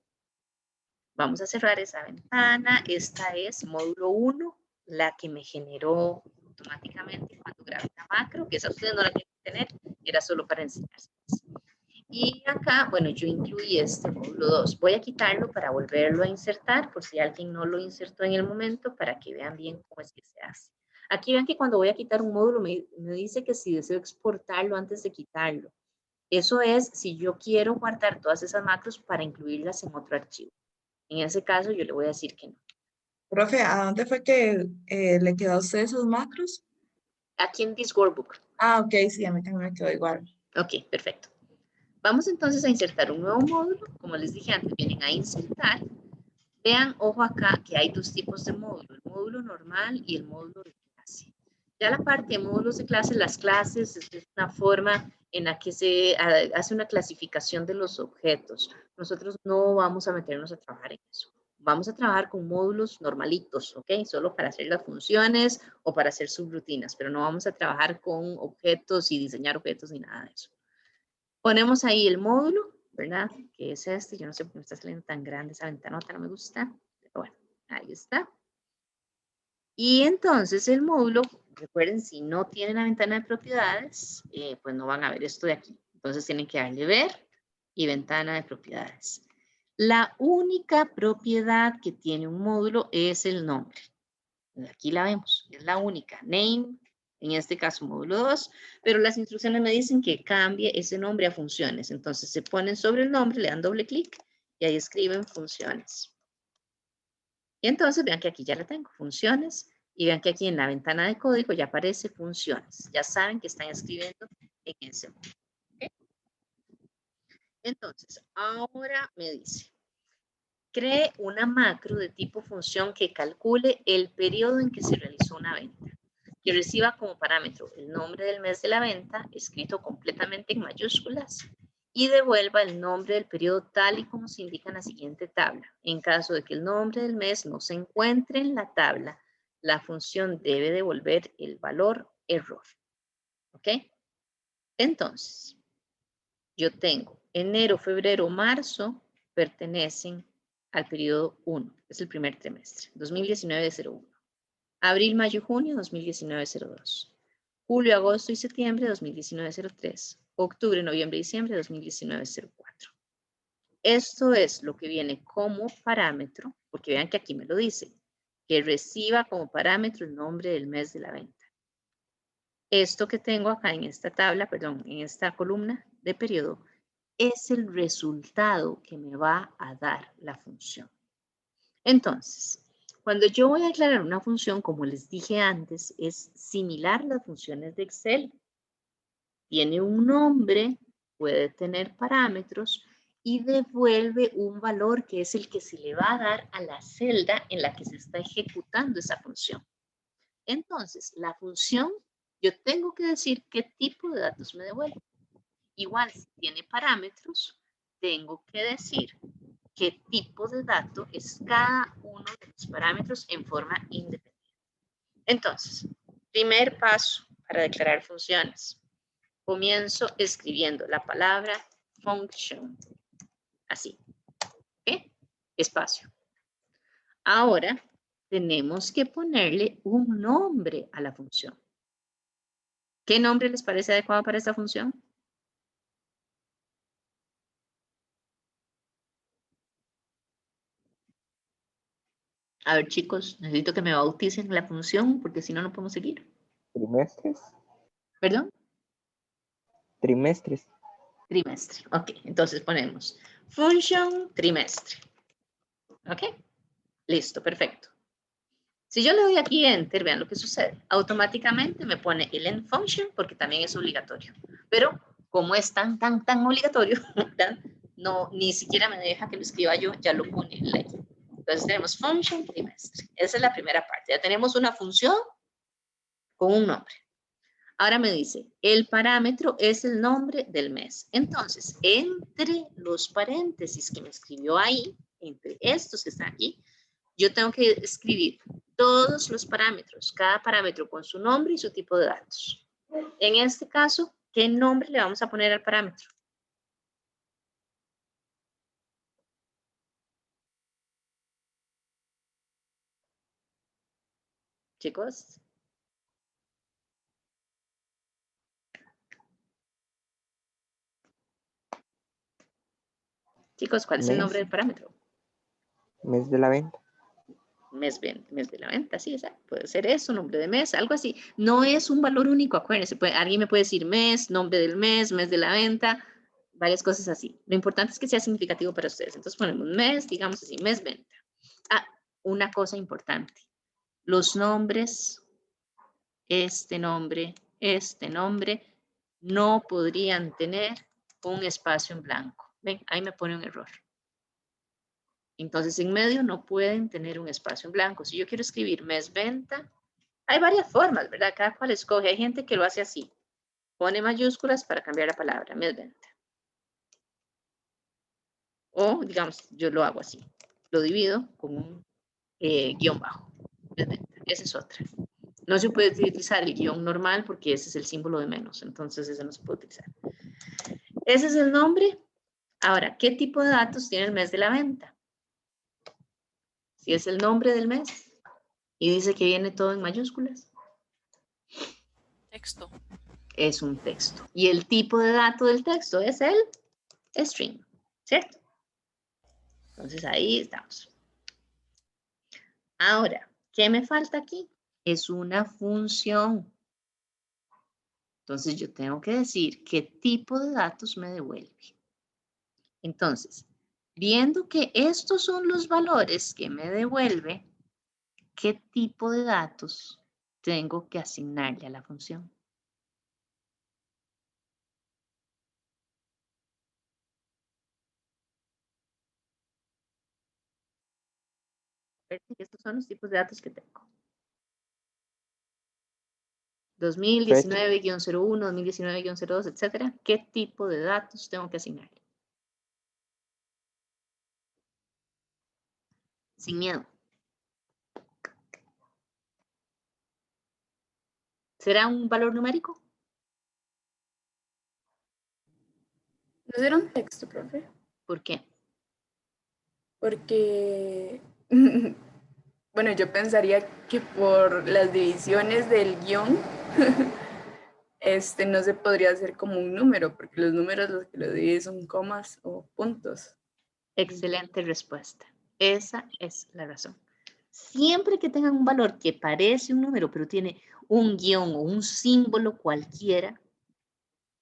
Vamos a cerrar esa ventana. Esta es módulo 1, la que me generó automáticamente cuando grabé la macro, que esa ustedes no la tienen que tener, era solo para enseñarse. Y acá, bueno, yo incluí este módulo 2. Voy a quitarlo para volverlo a insertar, por si alguien no lo insertó en el momento, para que vean bien cómo es que se hace. Aquí ven que cuando voy a quitar un módulo me dice que si deseo exportarlo antes de quitarlo. Eso es si yo quiero guardar todas esas macros para incluirlas en otro archivo. En ese caso yo le voy a decir que no. Profe, ¿a dónde fue que le quedó a usted esos macros? Aquí en this workbook. Ah, ok, sí, a mí también me quedó igual. Ok, perfecto. Vamos entonces a insertar un nuevo módulo. Como les dije antes, vienen a insertar. Vean, ojo acá, que hay dos tipos de módulo, el módulo normal y el módulo de clase. Ya la parte de módulos de clase, las clases es una forma en la que se hace una clasificación de los objetos. Nosotros no vamos a meternos a trabajar en eso. Vamos a trabajar con módulos normalitos, ¿ok? Solo para hacer las funciones o para hacer subrutinas, pero no vamos a trabajar con objetos y diseñar objetos ni nada de eso. Ponemos ahí el módulo, ¿verdad? Que es este. Yo no sé por qué me está saliendo tan grande esa ventanota, no me gusta. Pero bueno, ahí está. Y entonces el módulo, recuerden, si no tienen la ventana de propiedades, pues no van a ver esto de aquí. Entonces tienen que darle ver y ventana de propiedades. La única propiedad que tiene un módulo es el nombre. Aquí la vemos, es la única. Name, en este caso módulo 2, pero las instrucciones me dicen que cambie ese nombre a funciones. Entonces se ponen sobre el nombre, le dan doble clic y ahí escriben funciones. Y entonces vean que aquí ya la tengo, funciones, y vean que aquí en la ventana de código ya aparece funciones. Ya saben que están escribiendo en ese módulo. ¿Okay? Entonces, ahora me dice, cree una macro de tipo función que calcule el periodo en que se realizó una venta, que reciba como parámetro el nombre del mes de la venta, escrito completamente en mayúsculas, y devuelva el nombre del periodo tal y como se indica en la siguiente tabla. En caso de que el nombre del mes no se encuentre en la tabla, la función debe devolver el valor error. ¿Ok? Entonces, yo tengo enero, febrero, marzo, pertenecen al periodo 1, es el primer trimestre, 2019-01. Abril, mayo, junio, 2019-02. Julio, agosto y septiembre, 2019-03. Octubre, noviembre y diciembre, 2019-04. Esto es lo que viene como parámetro, porque vean que aquí me lo dice, que reciba como parámetro el nombre del mes de la venta. Esto que tengo acá en esta tabla, perdón, en esta columna de periodo, es el resultado que me va a dar la función. Entonces, cuando yo voy a declarar una función, como les dije antes, es similar a las funciones de Excel. Tiene un nombre, puede tener parámetros y devuelve un valor que es el que se le va a dar a la celda en la que se está ejecutando esa función. Entonces, la función, yo tengo que decir qué tipo de datos me devuelve. Igual, si tiene parámetros, tengo que decir qué tipo de dato es cada uno de los parámetros en forma independiente. Entonces, primer paso para declarar funciones. Comienzo escribiendo la palabra function. Así. ¿Ok? Espacio. Ahora, tenemos que ponerle un nombre a la función. ¿Qué nombre les parece adecuado para esta función? A ver, chicos, necesito que me bauticen la función porque si no, no podemos seguir. Trimestres. ¿Perdón? Trimestres. Trimestre. Ok, entonces ponemos function trimestre. Ok, listo, perfecto. Si yo le doy aquí Enter, vean lo que sucede. Automáticamente me pone el end function porque también es obligatorio. Pero como es tan obligatorio, no, ni siquiera me deja que lo escriba yo, ya lo pone en ley. Entonces tenemos function trimestre. Esa es la primera parte. Ya tenemos una función con un nombre. Ahora me dice, el parámetro es el nombre del mes. Entonces, entre los paréntesis que me escribió ahí, entre estos que están aquí, yo tengo que escribir todos los parámetros, cada parámetro con su nombre y su tipo de datos. En este caso, ¿qué nombre le vamos a poner al parámetro? Chicos. Chicos, ¿cuál es el nombre del parámetro? Mes de la venta. Mes de la venta, sí, exacto. Puede ser eso, nombre de mes, algo así. No es un valor único, acuérdense. Alguien me puede decir mes, nombre del mes de la venta, varias cosas así. Lo importante es que sea significativo para ustedes. Entonces ponemos mes, digamos así, mes venta. Ah, una cosa importante. Los nombres, este nombre, no podrían tener un espacio en blanco. Ven, ahí me pone un error. Entonces, en medio no pueden tener un espacio en blanco. Si yo quiero escribir mes venta, hay varias formas, ¿verdad? Cada cual escoge. Hay gente que lo hace así. Pone mayúsculas para cambiar la palabra, mes venta. O, digamos, yo lo hago así. Lo divido con un guión bajo. Mes venta. Esa es otra. No se puede utilizar el guión normal porque ese es el símbolo de menos. Entonces, ese no se puede utilizar. Ese es el nombre. Ahora, ¿qué tipo de datos tiene el mes de la venta? Si es el nombre del mes y dice que viene todo en mayúsculas. Texto. Es un texto. Y el tipo de dato del texto es el string, ¿cierto? Entonces ahí estamos. Ahora, ¿qué me falta aquí? Es una función. Entonces yo tengo que decir qué tipo de datos me devuelve. Entonces, viendo que estos son los valores que me devuelve, ¿qué tipo de datos tengo que asignarle a la función? Estos son los tipos de datos que tengo. 2019-01, 2019-02, etcétera. ¿Qué tipo de datos tengo que asignarle? Sin miedo. ¿Será un valor numérico? ¿No será un texto, profe? ¿Por qué? Porque, bueno, yo pensaría que por las divisiones del guión, no se podría hacer como un número, porque los números los que lo dividen son comas o puntos. Excelente respuesta. Esa es la razón. Siempre que tengan un valor que parece un número, pero tiene un guión o un símbolo cualquiera,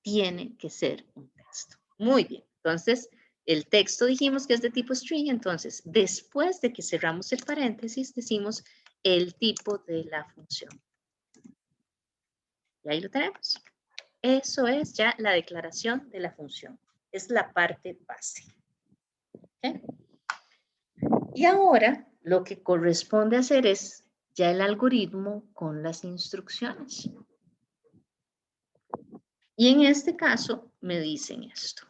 tiene que ser un texto. Muy bien. Entonces, el texto dijimos que es de tipo string, entonces, después de que cerramos el paréntesis, decimos el tipo de la función. Y ahí lo tenemos. Eso es ya la declaración de la función. Es la parte base. ¿Okay? Y ahora lo que corresponde hacer es ya el algoritmo con las instrucciones. Y en este caso me dicen esto.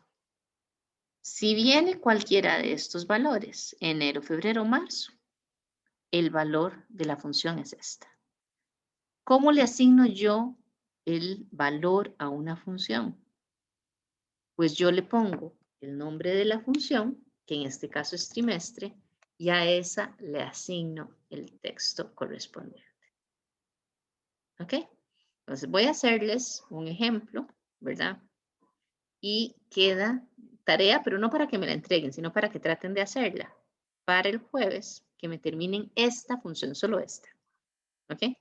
Si viene cualquiera de estos valores, enero, febrero, marzo, el valor de la función es esta. ¿Cómo le asigno yo el valor a una función? Pues yo le pongo el nombre de la función, que en este caso es trimestre, y a esa le asigno el texto correspondiente. ¿Ok? Entonces voy a hacerles un ejemplo, ¿verdad? Y queda tarea, pero no para que me la entreguen, sino para que traten de hacerla para el jueves, que me terminen esta función, solo esta. ¿Ok?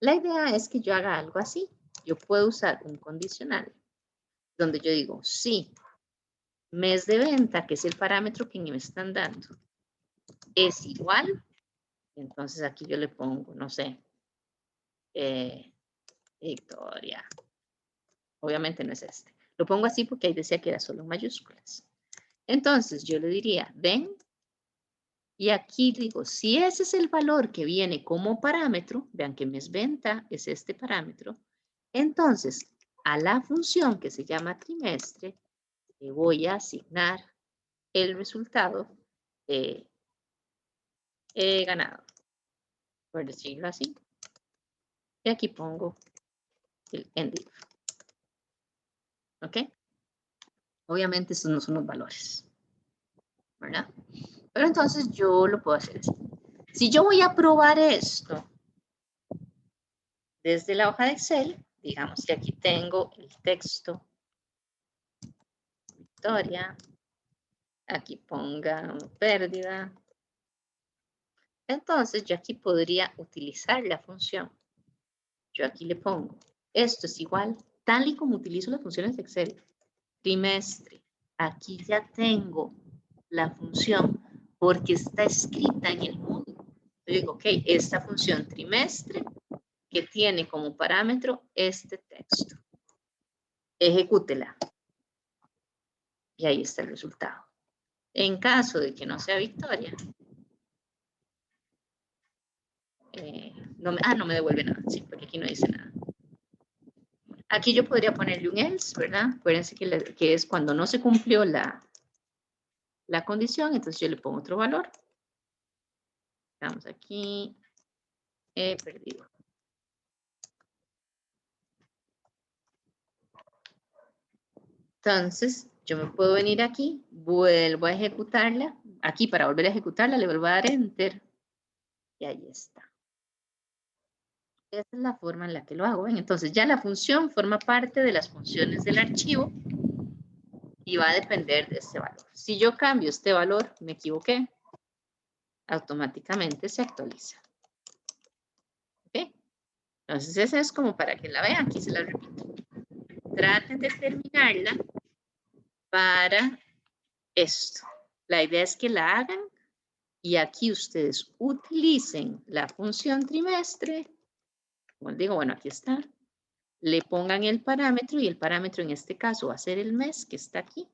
La idea es que yo haga algo así. Yo puedo usar un condicional donde yo digo, sí, mes de venta, que es el parámetro que me están dando, es igual. Entonces aquí yo le pongo, no sé, Victoria. Obviamente no es este. Lo pongo así porque ahí decía que era solo en mayúsculas. Entonces yo le diría, ven, Y aquí digo, si ese es el valor que viene como parámetro, vean que mes venta es este parámetro, entonces a la función que se llama trimestre le voy a asignar el resultado he ganado, por decirlo así. Y aquí pongo el ending. ¿Ok? Obviamente estos no son los valores, ¿verdad? Pero entonces yo lo puedo hacer así. Si yo voy a probar esto desde la hoja de Excel, digamos que aquí tengo el texto, victoria, aquí ponga pérdida. Entonces yo aquí podría utilizar la función. Yo aquí le pongo, esto es igual, tal y como utilizo las funciones de Excel, trimestre. Aquí ya tengo la función porque está escrita en el módulo. Yo digo, ok, esta función trimestre que tiene como parámetro este texto. Ejecútela. Y ahí está el resultado. En caso de que no sea victoria, no me devuelve nada, sí, porque aquí no dice nada. Aquí yo podría ponerle un else, ¿verdad? Acuérdense que es cuando no se cumplió la condición, entonces yo le pongo otro valor. Vamos aquí, he perdido. Entonces, yo me puedo venir aquí, vuelvo a ejecutarla. Aquí para volver a ejecutarla le vuelvo a dar Enter. Y ahí está. Esa es la forma en la que lo hago. ¿Ven? Entonces ya la función forma parte de las funciones del archivo y va a depender de este valor. Si yo cambio este valor, me equivoqué, automáticamente se actualiza. ¿Ok? Entonces esa es como para que la vean. Aquí se la repito. Traten de terminarla para esto. La idea es que la hagan y aquí ustedes utilicen la función trimestre. Como les digo, bueno, aquí está. Le pongan el parámetro y el parámetro en este caso va a ser el mes que está aquí.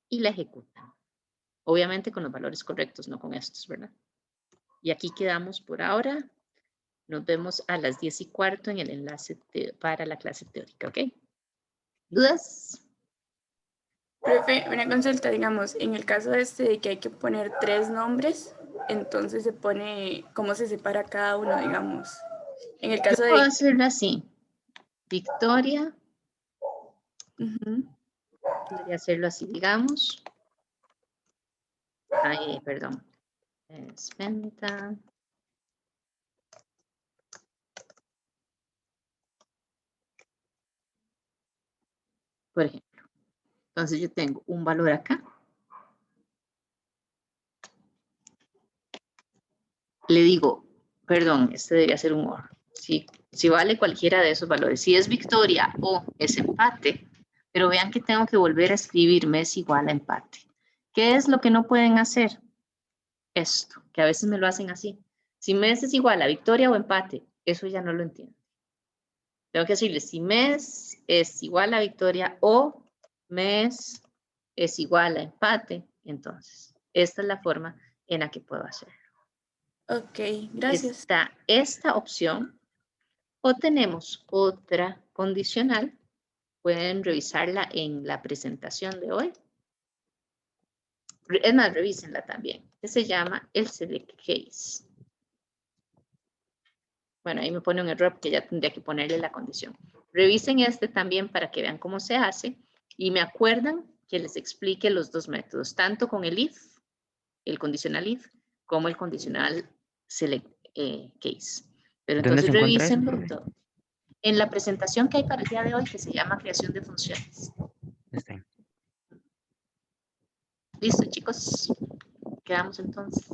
Y la ejecutan. Obviamente con los valores correctos, no con estos, ¿verdad? Y aquí quedamos por ahora. Nos vemos a las 10:15 en el enlace para la clase teórica, ¿ok? ¿Dudas? Profe, una consulta, digamos, en el caso de que hay que poner 3 nombres, entonces se pone, ¿cómo se separa cada uno, digamos? En el caso Yo puedo hacerlo así. Victoria. Podría hacerlo así, digamos. Ay, perdón. Es venta. Por ejemplo. Entonces yo tengo un valor acá. Le digo, perdón, este debería ser un OR. Si vale cualquiera de esos valores. Si es victoria o es empate, pero vean que tengo que volver a escribir mes igual a empate. ¿Qué es lo que no pueden hacer? Esto, que a veces me lo hacen así. Si mes es igual a victoria o empate, eso ya no lo entiendo. Tengo que decirle si mes es igual a victoria o mes es igual a empate, entonces esta es la forma en la que puedo hacerlo. Ok, gracias. Está esta opción o tenemos otra condicional. Pueden revisarla en la presentación de hoy. Es más, revísenla también, que se llama el select case. Bueno, ahí me pone un error porque ya tendría que ponerle la condición. Revisen este también para que vean cómo se hace y me acuerdan que les explique los dos métodos, tanto con el if, el condicional if, como el condicional select case. Pero ¿Dónde entonces se encuentra eso, revísenlo profe? todo. En la presentación que hay para el día de hoy que se llama creación de funciones. Está bien. Listo, chicos. Quedamos entonces.